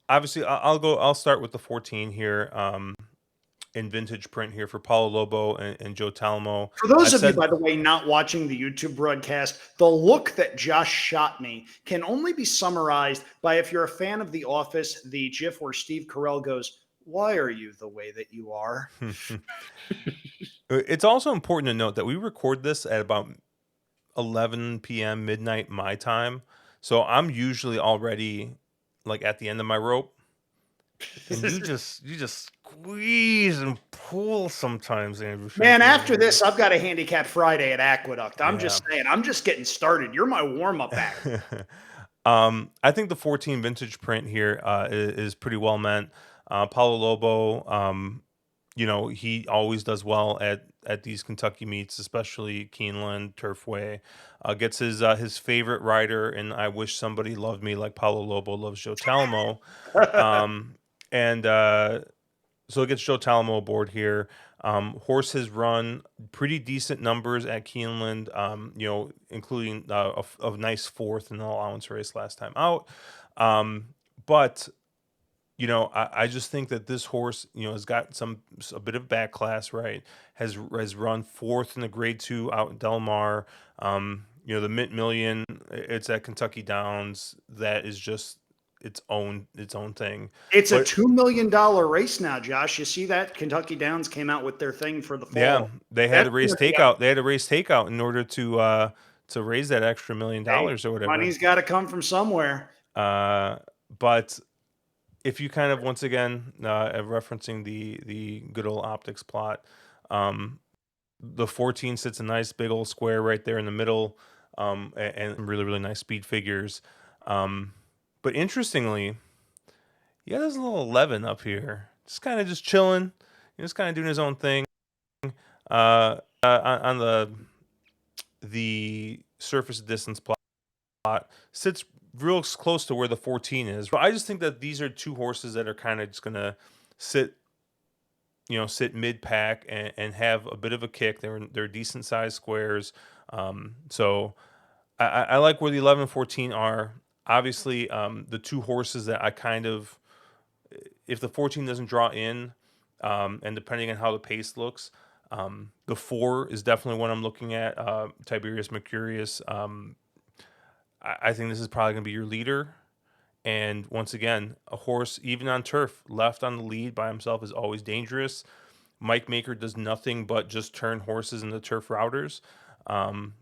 obviously, I'll start with the 14 here. In vintage print here for Paulo Lobo and Joe Talamo. For those of you, by the way, not watching the YouTube broadcast, the look that Josh shot me can only be summarized by, if you're a fan of The Office, the GIF where Steve Carell goes, "Why are you the way that you are?" It's also important to note that we record this at about 11 p.m. midnight my time, so I'm usually already like at the end of my rope. And you just squeeze and pull sometimes, Andrew. Man, after this, I've got a handicap Friday at Aqueduct. I'm just saying, I'm just getting started. You're my warm-up back. I think the 14 vintage print here is pretty well meant. Paulo Lobo, he always does well at these Kentucky meets, especially Keeneland, Turfway. Gets his favorite rider, and I wish somebody loved me like Paulo Lobo loves Joe Talamo. And so it gets Joe Talamo aboard here. Horse has run pretty decent numbers at Keeneland, including a nice 4th in the allowance race last time out. But I just think that this horse, has got a bit of back class, right? Has run 4th in the Grade 2 out in Del Mar. The Mint Million, it's at Kentucky Downs. That is just its own thing. It's a $2 million race now, Josh. You see that? Kentucky Downs came out with their thing for the fall. Yeah, they had a race takeout. They had a race takeout in order to to raise that extra $1 million Hey, or whatever. money's got to come from somewhere. But if you kind of once again referencing the good old optics plot, the 14 sits a nice big old square right there in the middle, and really really nice speed figures. Um, but interestingly, yeah, there's a little 11 up here, just kind of just chilling, just kind of doing his own thing. On the surface distance plot sits real close to where the 14 is. But I just think that these are two horses that are kind of just gonna sit, sit mid pack and have a bit of a kick. They're decent sized squares. So I like where the 11 and 14 are. Obviously, the two horses that I kind of, if the 14 doesn't draw in, and depending on how the pace looks, the 4 is definitely one I'm looking at. Tiberius Mercurius. I think this is probably going to be your leader. And once again, a horse, even on turf, left on the lead by himself is always dangerous. Mike Maker does nothing but just turn horses into turf routers.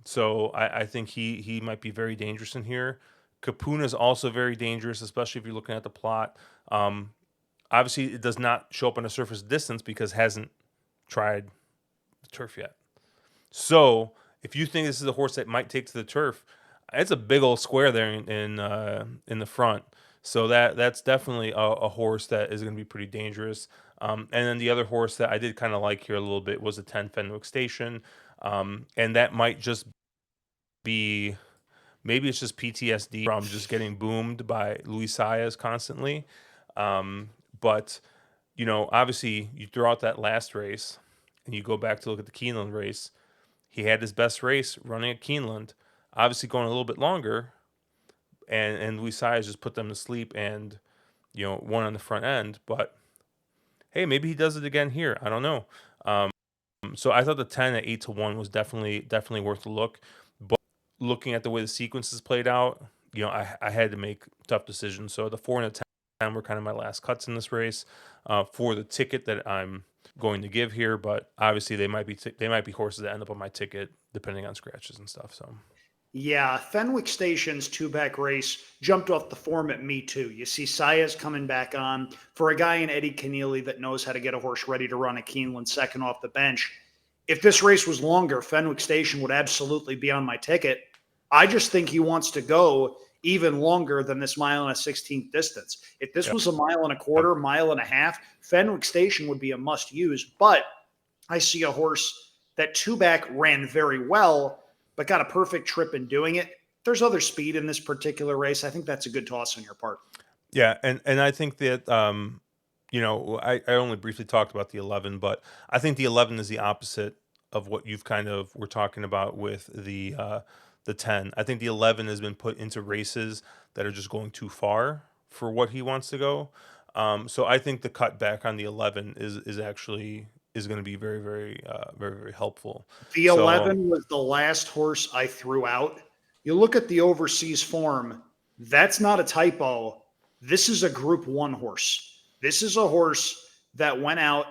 So I think he might be very dangerous in here. Capuna is also very dangerous, especially if you're looking at the plot. Obviously, it does not show up on a surface distance because it hasn't tried the turf yet. So if you think this is a horse that might take to the turf, it's a big old square there in the front. So that's definitely a horse that is going to be pretty dangerous. And then the other horse that I did kind of like here a little bit was a 10 Fenwick Station, and that might just be, maybe it's just PTSD from just getting boomed by Luis Saez constantly. But obviously you throw out that last race and you go back to look at the Keeneland race. He had his best race running at Keeneland, obviously going a little bit longer, and Luis Saez just put them to sleep and won on the front end. But hey, maybe he does it again here. I don't know. So I thought the 10 at 8-1 was definitely worth a look. But looking at the way the sequences played out, I had to make tough decisions. So the 4 and the 10 were kind of my last cuts in this race for the ticket that I'm going to give here. But obviously they might be horses that end up on my ticket depending on scratches and stuff. So Yeah, Fenwick Station's two-back race jumped off the form at me too. You see Saez coming back on for a guy in Eddie Keneally that knows how to get a horse ready to run at Keeneland second off the bench. If this race was longer, Fenwick Station would absolutely be on my ticket. I just think he wants to go even longer than this mile and a 16th distance. If this yeah, was a mile and a quarter, mile and a half, Fenwick Station would be a must use. But I see a horse that two back ran very well, but got a perfect trip in doing it. There's other speed in this particular race. I think that's a good toss on your part. yeah, and I think that I only briefly talked about the 11, but I think the 11 is the opposite of what you've kind of were talking about with the 10. I think the 11 has been put into races that are just going too far for what he wants to go. So I think the cut back on the 11 is actually is going to be very very helpful. The So 11 was the last horse I threw out. You look at the overseas form, that's not a typo. This is a Group 1 horse. This is a horse that went out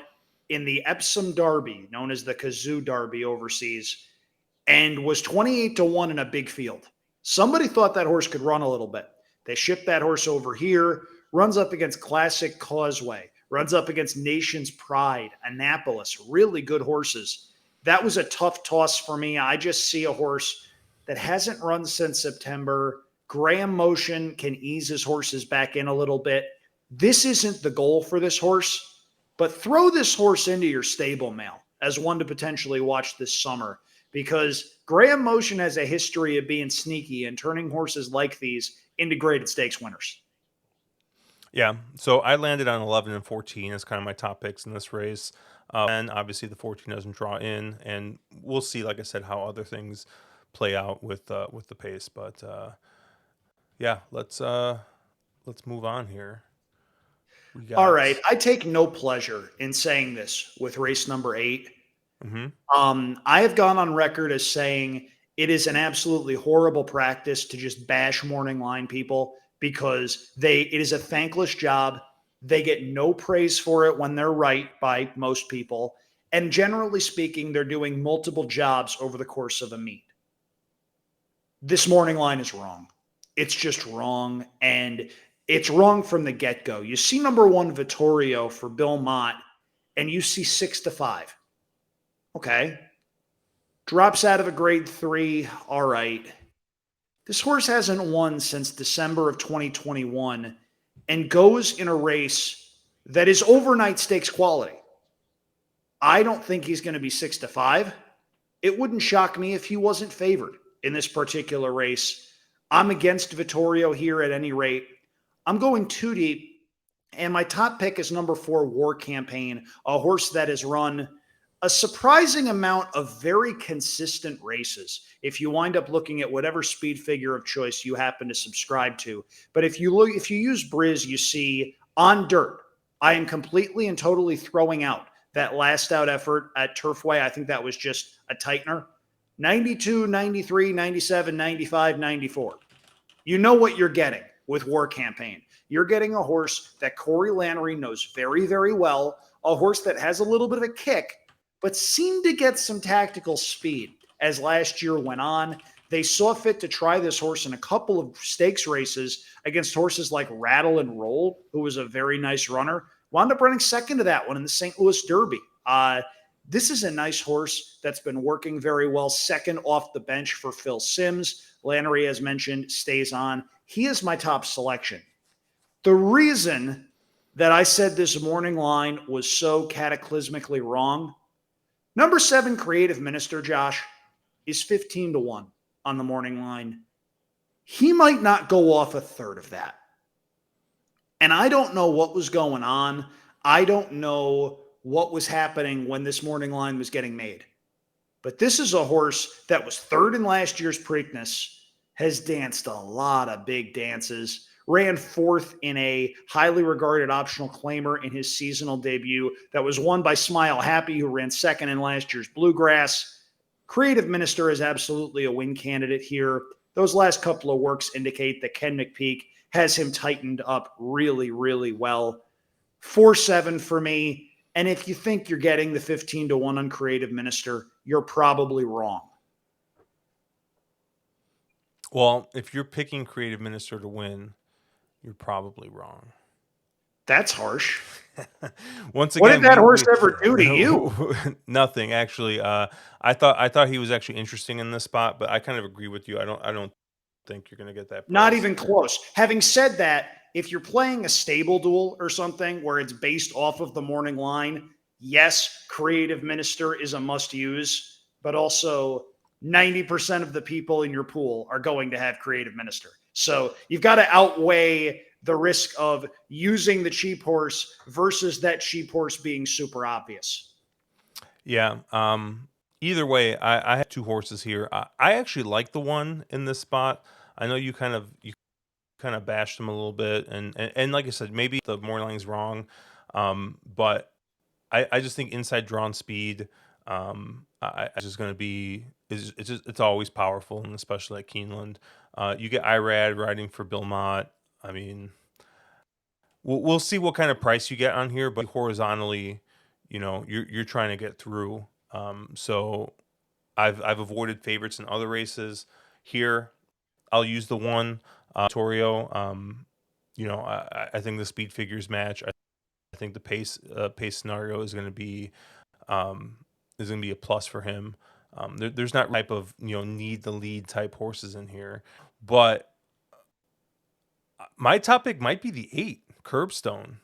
in the Epsom Derby, known as the Kazoo Derby overseas, and was 28-1 in a big field. Somebody thought that horse could run a little bit. They shipped that horse over here, runs up against Classic Causeway, runs up against Nation's Pride, Annapolis, really good horses. That was a tough toss for me. I just see a horse that hasn't run since September. Graham Motion can ease his horses back in a little bit. This isn't the goal for this horse, but throw this horse into your stable mail as one to potentially watch this summer because Graham Motion has a history of being sneaky and turning horses like these into graded stakes winners. yeah, so I landed on 11 and 14 as kind of my top picks in this race. And obviously the 14 doesn't draw in, and we'll see, like I said, how other things play out with the pace. But yeah, let's move on here. We All got right. I take no pleasure in saying this with race number 8. hmm I have gone on record as saying it is an absolutely horrible practice to just bash morning line people because it is a thankless job. They get no praise for it when they're right by most people. And generally speaking, they're doing multiple jobs over the course of a meet. This morning line is wrong. It's just wrong. And it's wrong from the get go. You see number one Vittorio for Bill Mott, and you see 6-5. Okay. Drops out of a grade three. All right. This horse hasn't won since December of 2021 and goes in a race that is overnight stakes quality. I don't think he's going to be 6-5. It wouldn't shock me if he wasn't favored in this particular race. I'm against Vittorio here at any rate. I'm going too deep, and my top pick is number 4, War Campaign, a horse that has run a surprising amount of very consistent races. If you wind up looking at whatever speed figure of choice you happen to subscribe to, but if you use Briz, you see on dirt. I am completely and totally throwing out that last out effort at Turfway. I think that was just a tightener. 92, 93, 97, 95, 94. You know what you're getting with War Campaign. You're getting a horse that Corey Lanerie knows very, very well, a horse that has a little bit of a kick, but seemed to get some tactical speed as last year went on. They saw fit to try this horse in a couple of stakes races against horses like Rattle and Roll, who was a very nice runner. Wound up running second to that one in the St. Louis Derby. This is a nice horse that's been working very well. Second off the bench for Phil Simms. Lanerie, as mentioned, stays on. He is my top selection. The reason that I said this morning line was so cataclysmically wrong, number 7, Creative Minister, Josh, is 15-1 on the morning line. He might not go off a third of that. And I don't know what was going on. I don't know what was happening when this morning line was getting made. But this is a horse that was third in last year's Preakness, has danced a lot of big dances, ran fourth in a highly regarded optional claimer in his seasonal debut that was won by Smile Happy, who ran second in last year's Bluegrass. Creative Minister is absolutely a win candidate here. Those last couple of works indicate that Ken McPeak has him tightened up really, really well. 4-7 for me. And if you think you're getting the 15-1 on Creative Minister, you're probably wrong. Well, if you're picking Creative Minister to win, you're probably wrong. That's harsh. Once What did again, that horse ever do to you? nothing actually. I thought he was actually interesting in this spot, but I kind of agree with you. I don't think you're going to get that Not price. even close. Having said that, if you're playing a stable duel or something where it's based off of the morning line, yes, Creative Minister is a must use, but also 90% of the people in your pool are going to have Creative Minister. So you've got to outweigh the risk of using the cheap horse versus that cheap horse being super obvious. Yeah. Either way, I have two horses here. I actually like the one in this spot. I know you kind of bashed him a little bit, and like I said, maybe the morning line's wrong, but I just think inside drawn speed, I just going to be is it's always powerful, and especially at Keeneland. You get Irad riding for Bill Mott. I mean, we'll see what kind of price you get on here, but horizontally, you're trying to get through. So I've avoided favorites in other races. Here, I'll use the one Torio. I think the speed figures match. I think the pace scenario um, is going to be a plus for him. There's not type of need the lead type horses in here, but my topic might be the 8 Curbstone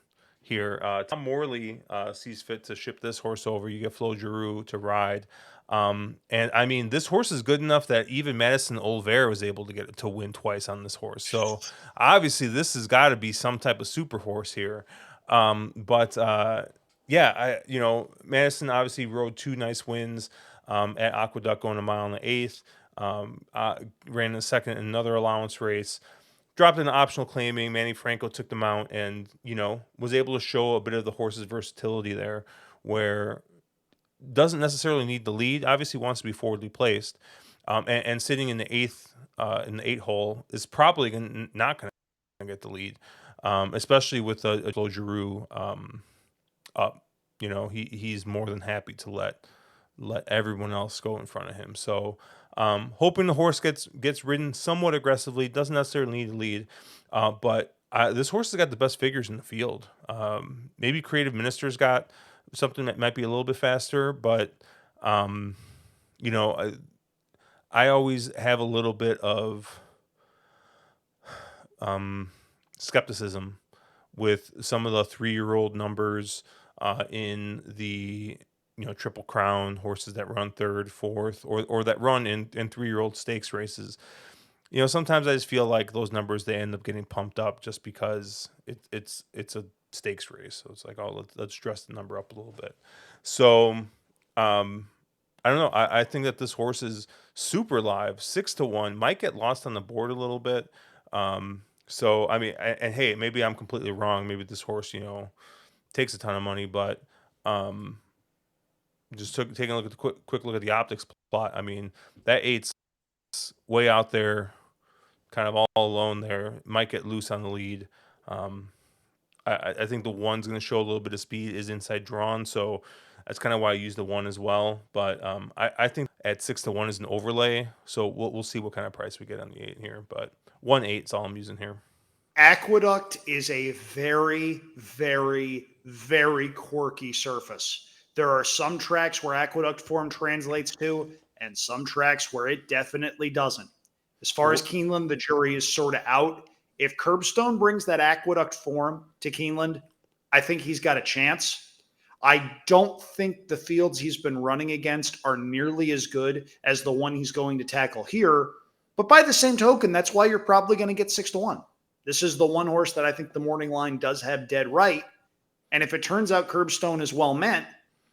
here. Tom Morley sees fit to ship this horse over. You get Flo Giroux to ride. And I mean, this horse is good enough that even Madison Olvera was able to get it to win twice on this horse. So obviously, this has got to be some type of super horse here. But yeah, Madison obviously rode 2 nice wins at Aqueduct, going a mile in the 8th. Ran in the second in another allowance race, dropped in the optional claiming. Manny Franco took them out and, was able to show a bit of the horse's versatility there, where doesn't necessarily need the lead, obviously wants to be forwardly placed. And sitting in the eighth hole is probably not going to get the lead, especially with a Flo Giroux up. He's more than happy to let everyone else go in front of him. So Hoping the horse gets ridden somewhat aggressively. Doesn't necessarily need to lead, but this horse has got the best figures in the field. Maybe Creative Minister's got something that might be a little bit faster, but um, you know, I always have a little bit of um, skepticism with some of the 3-year-old numbers in the Triple Crown horses that run third, fourth, or that run in 3-year-old stakes races. Sometimes I just feel like those numbers they end up getting pumped up just because it's a stakes race. So it's like, oh, let's dress the number up a little bit. So I don't know. I think that this horse is super live, 6-1. Might get lost on the board a little bit. So I mean, and hey, maybe I'm completely wrong. Maybe this horse, takes a ton of money, but um, taking a look at the quick look at the optics plot. I mean, that eight's way out there, kind of all alone there. Might get loose on the lead. Um, I think the one's going to show a little bit of speed, is inside drawn, so that's kind of why I use the one as well. But I think at 6-1 is an overlay, so we'll see what kind of price we get on the 8 here. But 1-8 is all I'm using here. Aqueduct is a very, very, very quirky surface. There are some tracks where Aqueduct form translates to, and some tracks where it definitely doesn't. As far as Keeneland, the jury is sort of out. If Curbstone brings that Aqueduct form to Keeneland, I think he's got a chance. I don't think the fields he's been running against are nearly as good as the one he's going to tackle here. But by the same token, that's why you're probably going to get 6-1. This is the one horse that I think the morning line does have dead right. And if it turns out Curbstone is well meant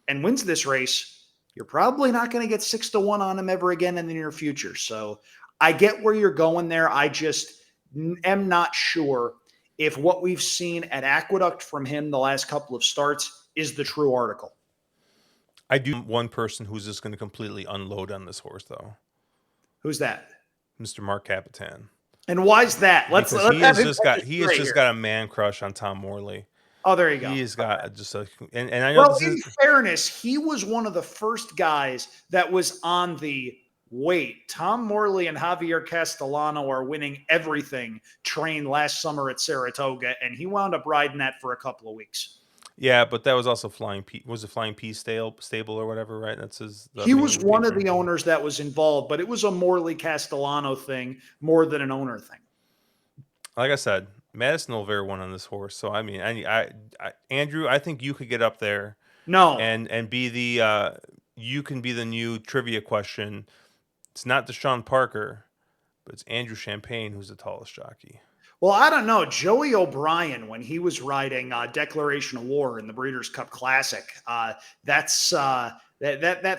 and wins this race, you're probably not going to get 6-1 on him ever again in the near future. So I get where you're going there. I just am not sure if what we've seen at Aqueduct from him the last couple of starts is the true article. I do one person who's just going to completely unload on this horse, though. Who's that? Mr. Mark Capitan. And why's that? He has just got a man crush on Tom Morley. Oh, there you go. He's got just a and I know. Well, in fairness, he was one of the first guys that was on the wait. Tom Morley and Javier Castellano are winning everything train last summer at Saratoga, and he wound up riding that for a couple of weeks. Yeah, but that was also Flying P. Was it Flying P stable or whatever, right? That's his. He was one of the owners that was involved, but it was a Morley Castellano thing more than an owner thing. Like I said, Madison Olvera won on this horse, so I mean, Andrew, I think you could get up there. No, and be the you can be the new trivia question. It's not Deshaun Parker, but it's Andrew Champagne who's the tallest jockey. Well, I don't know. Joey O'Brien, when he was riding Declaration of War in the Breeders' Cup Classic, that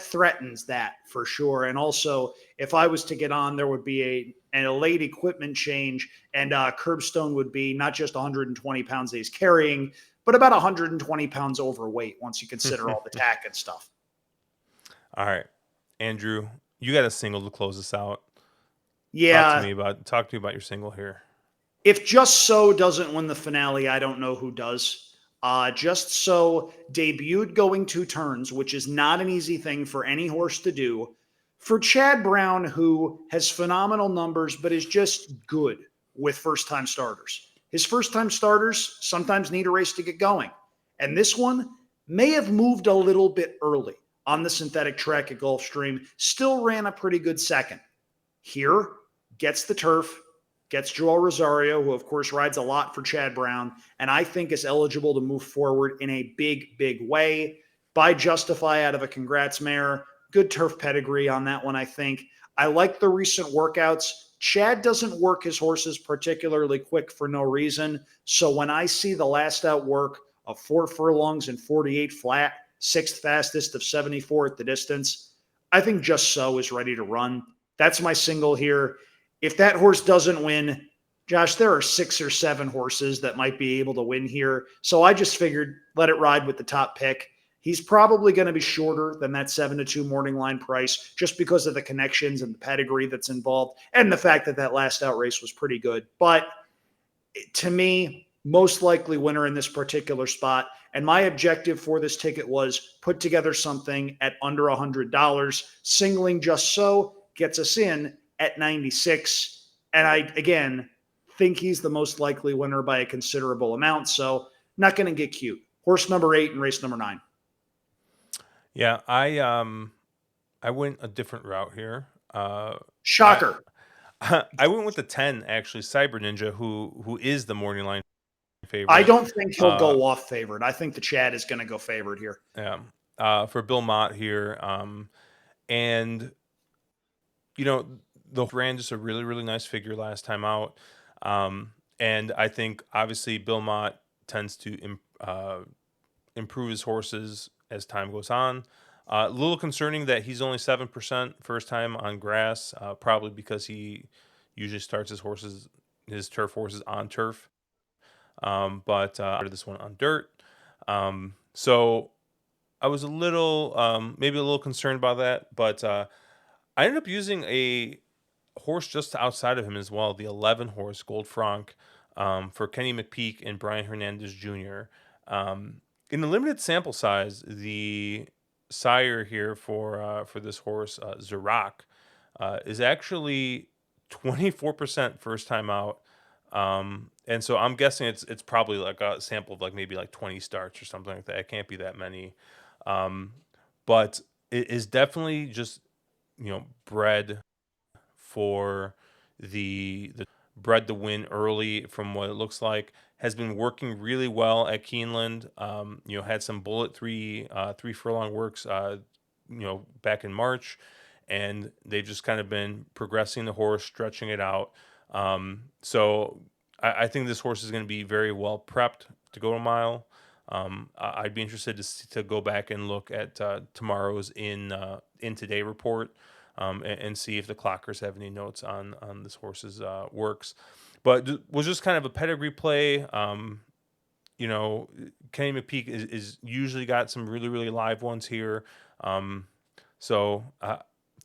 threatens that for sure. And also, if I was to get on, there would be a late equipment change, and Curbstone would be not just 120 pounds that he's carrying, but about 120 pounds overweight once you consider all the tack and stuff. All right, Andrew, you got a single to close this out. Yeah. Talk to me about your single here. If Just So doesn't win the finale, I don't know who does. Just So debuted going 2 turns, which is not an easy thing for any horse to do. For Chad Brown, who has phenomenal numbers, but is just good with first-time starters. His first-time starters sometimes need a race to get going. And this one may have moved a little bit early on the synthetic track at Gulfstream, still ran a pretty good second. Here, gets the turf, gets Joel Rosario, who of course rides a lot for Chad Brown, and I think is eligible to move forward in a big, big way. By Justify out of a Congrats mare. Good turf pedigree on that one, I think. I like the recent workouts. Chad doesn't work his horses particularly quick for no reason. So when I see the last out work of 4 furlongs and 48 flat, 6th fastest of 74 at the distance, I think Just So is ready to run. That's my single here. If that horse doesn't win, Josh, there are 6 or 7 horses that might be able to win here. So I just figured let it ride with the top pick. He's probably going to be shorter than that 7-2 morning line price just because of the connections and the pedigree that's involved and the fact that that last out race was pretty good. But to me, most likely winner in this particular spot. And my objective for this ticket was put together something at under $100, singling Just So, gets us in at 96. And I, again, think he's the most likely winner by a considerable amount. So not going to get cute. Horse number 8 and race number 9. Yeah, I went a different route here. I Shocker. I went with the 10 actually, Cyber Ninja, who is the morning line I favorite. don't think he'll Uh, go off favored. I think the Chad is going to go favored here. yeah, for Bill Mott here. And you know, the ran just a really nice figure last time out. And I think obviously Bill Mott tends to improve his horses as time goes on. A little concerning that he's only 7% first time on grass, probably because he usually starts his turf horses on turf. But I started this one on dirt. So I was a little, maybe a little concerned about that, but I ended up using a horse just outside of him as well, the 11 horse Gold Franc, for Kenny McPeek and Brian Hernandez Jr. In a limited sample size, the sire here for this horse, Zirak, is actually 24% first time out. And so I'm guessing it's probably like a sample of like maybe like 20 starts or something like that. It can't be that many. Um, but it is definitely just, bred for the bred to win early from what it looks like. Has been working really well at Keeneland. Had some bullet three furlong works back in March, and they've just kind of been progressing the horse, stretching it out. So I think this horse is going to be very well prepped to go a mile. I'd be interested to go back and look at tomorrow's in today report, and see if the clockers have any notes on this horse's works. But was just kind of a pedigree play. You know, Kenny McPeek is usually got some really live ones here. Um, so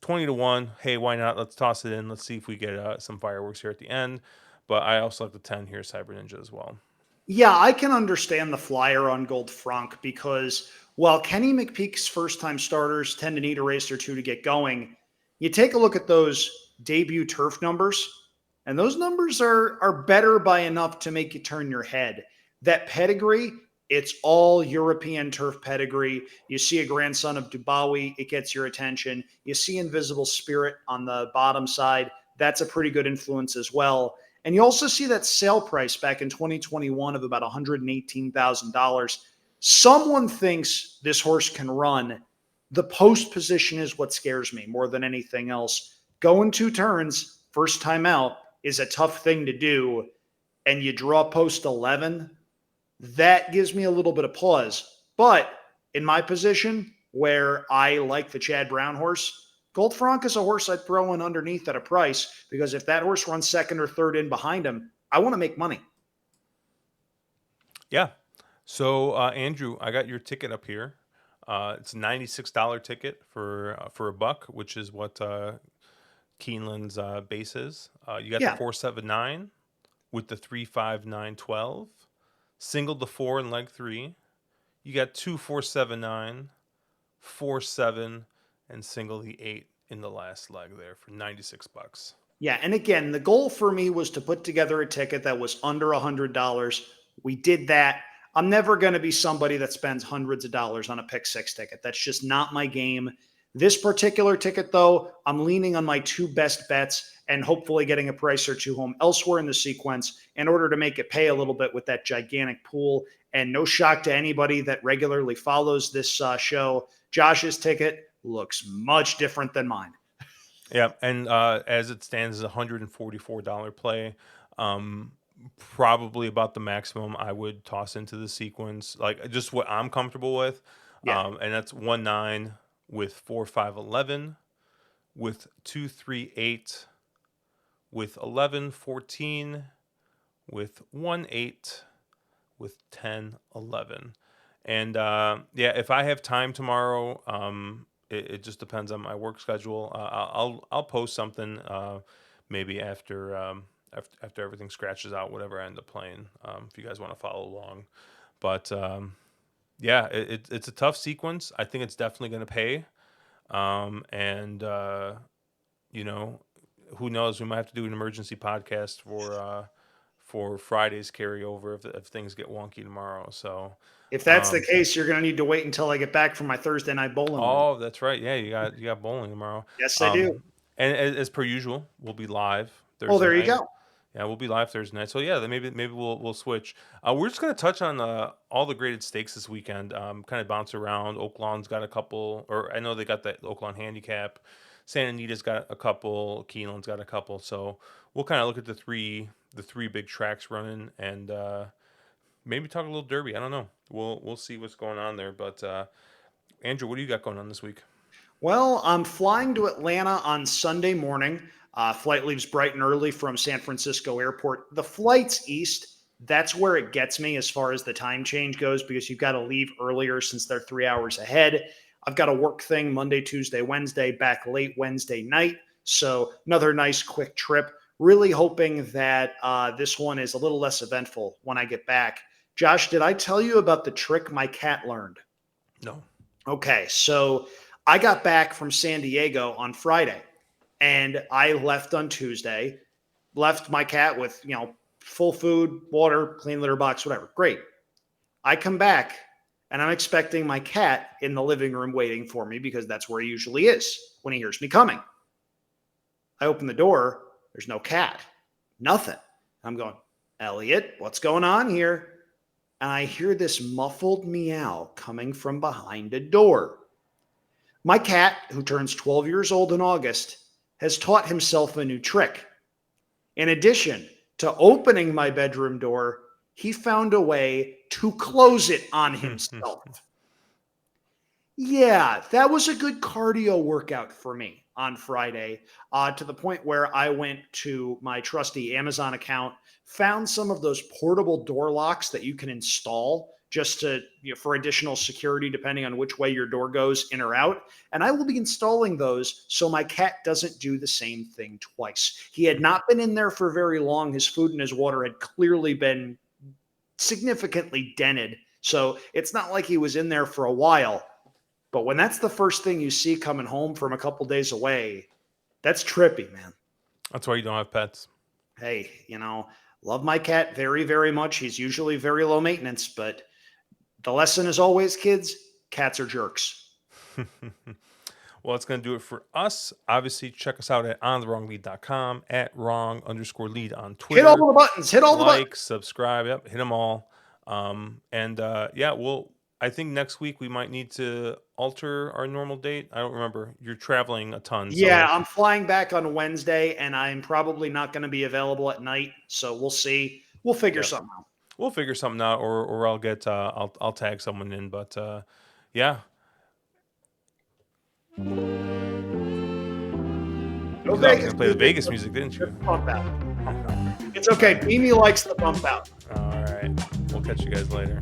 20 to 1. Hey, why not? Let's toss it in. Let's see if we get some fireworks here at the end. But I also like the 10 here, Cyber Ninja as well. Yeah, I can understand the flyer on Gold Franc because while Kenny McPeak's first time starters tend to need a race or two to get going, you take a look at those debut turf numbers, and those numbers are better by enough to make you turn your head. That pedigree, it's all European turf pedigree. You see a grandson of Dubawi, it gets your attention. You see Invisible Spirit on the bottom side, that's a pretty good influence as well. And you also see that sale price back in 2021 of about $118,000. Someone thinks this horse can run. The post position is what scares me more than anything else. Going 2 turns, first time out, is a tough thing to do. And you draw post 11, that gives me a little bit of pause. But in my position, where I like the Chad Brown horse, Gold Franc is a horse I'd throw in underneath at a price because if that horse runs second or third in behind him, I want to make money. Yeah. So Andrew, I got your ticket up here. It's a $96 ticket for a buck, which is what Keeneland's base is. You got the Yeah. 479 with the 35912, single to 4 in leg 3. You got 2479, 47, and single the 8 in the last leg there for $96. Yeah. And again, the goal for me was to put together a ticket that was under $100. We did that. I'm never going to be somebody that spends hundreds of dollars on a pick six ticket. That's just not my game. This particular ticket, though, I'm leaning on my two best bets and hopefully getting a price or two home elsewhere in the sequence in order to make it pay a little bit with that gigantic pool. And no shock to anybody that regularly follows this show, Josh's ticket looks much different than mine. Yeah, and as it stands, is a $144 play. Um, Probably about the maximum I would toss into the sequence, like just what I'm comfortable with. Yeah. And that's 1-9 with 4-5-11, with 2-3-8, with 11-14, with 1-8, with 10-11. And yeah, if I have time tomorrow, it just depends on my work schedule. I'll post something maybe after everything scratches out, whatever I end up playing. If you guys want to follow along, but yeah, it's a tough sequence. I think it's definitely going to pay, and you know, who knows? We might have to do an emergency podcast for Friday's carryover if things get wonky tomorrow. So, If that's the um, case, you're going to need to wait until I get back from my Thursday night bowling run. oh, that's right. Yeah, you got bowling tomorrow. Yes, I do. Um, and as per usual, we'll be live Oh, Thursday there you night. go. Yeah, we'll be live Thursday night. So yeah, then maybe we'll switch. We're just gonna touch on all the graded stakes this weekend. Kind of bounce around. Oaklawn's got a couple, or I know they got that Oaklawn handicap. Santa Anita's got a couple. Keeneland's got a couple. So we'll kind of look at the three big tracks running, and maybe talk a little derby. I don't know. We'll see what's going on there. But Andrew, what do you got going on this week? Well, I'm flying to Atlanta on Sunday morning. Flight leaves bright and early from San Francisco Airport. The flight's east. That's where it gets me as far as the time change goes because you've got to leave earlier since they're 3 hours ahead. I've got a work thing Monday, Tuesday, Wednesday, back late Wednesday night. So another nice quick trip. Really hoping that this one is a little less eventful when I get back. Josh, did I tell you about the trick my cat learned? No. Okay, so I got back from San Diego on Friday and I left on Tuesday, left my cat with, full food, water, clean litter box, whatever. Great. I come back and I'm expecting my cat in the living room waiting for me because that's where he usually is when he hears me coming. I open the door. There's no cat, nothing. I'm going, Elliot, what's going on here? And I hear this muffled meow coming from behind a door. My cat, who turns 12 years old in August, has taught himself a new trick. In addition to opening my bedroom door, he found a way to close it on himself. Yeah, that was a good cardio workout for me on Friday, to the point where I went to my trusty Amazon account, found some of those portable door locks that you can install just to for additional security, depending on which way your door goes in or out. And I will be installing those so my cat doesn't do the same thing twice. He had not been in there for very long. His food and his water had clearly been significantly dented. So it's not like he was in there for a while. But when that's the first thing you see coming home from a couple days away, that's trippy, man. That's why you don't have pets. Hey, love my cat very, very much. He's usually very low maintenance, but the lesson is always, kids, cats are jerks. Well, it's going to do it for us. Obviously, check us out at onthewronglead.com, at wrong_lead on Hit all Twitter. the buttons. Hit all the buttons. Like, subscribe. Yep, hit them all. And yeah, I think next week we might need to alter our normal date. I don't remember. You're traveling a ton. Yeah, So I'm flying back on Wednesday, and I'm probably not going to be available at night. So we'll see. We'll figure yep, something out. we'll figure something out, or I'll get I'll tag someone in. But yeah, No you thought I was Vegas gonna play the music. Vegas music, didn't you? Bump out. It's okay. Beanie likes the bump out. All right, we'll catch you guys later.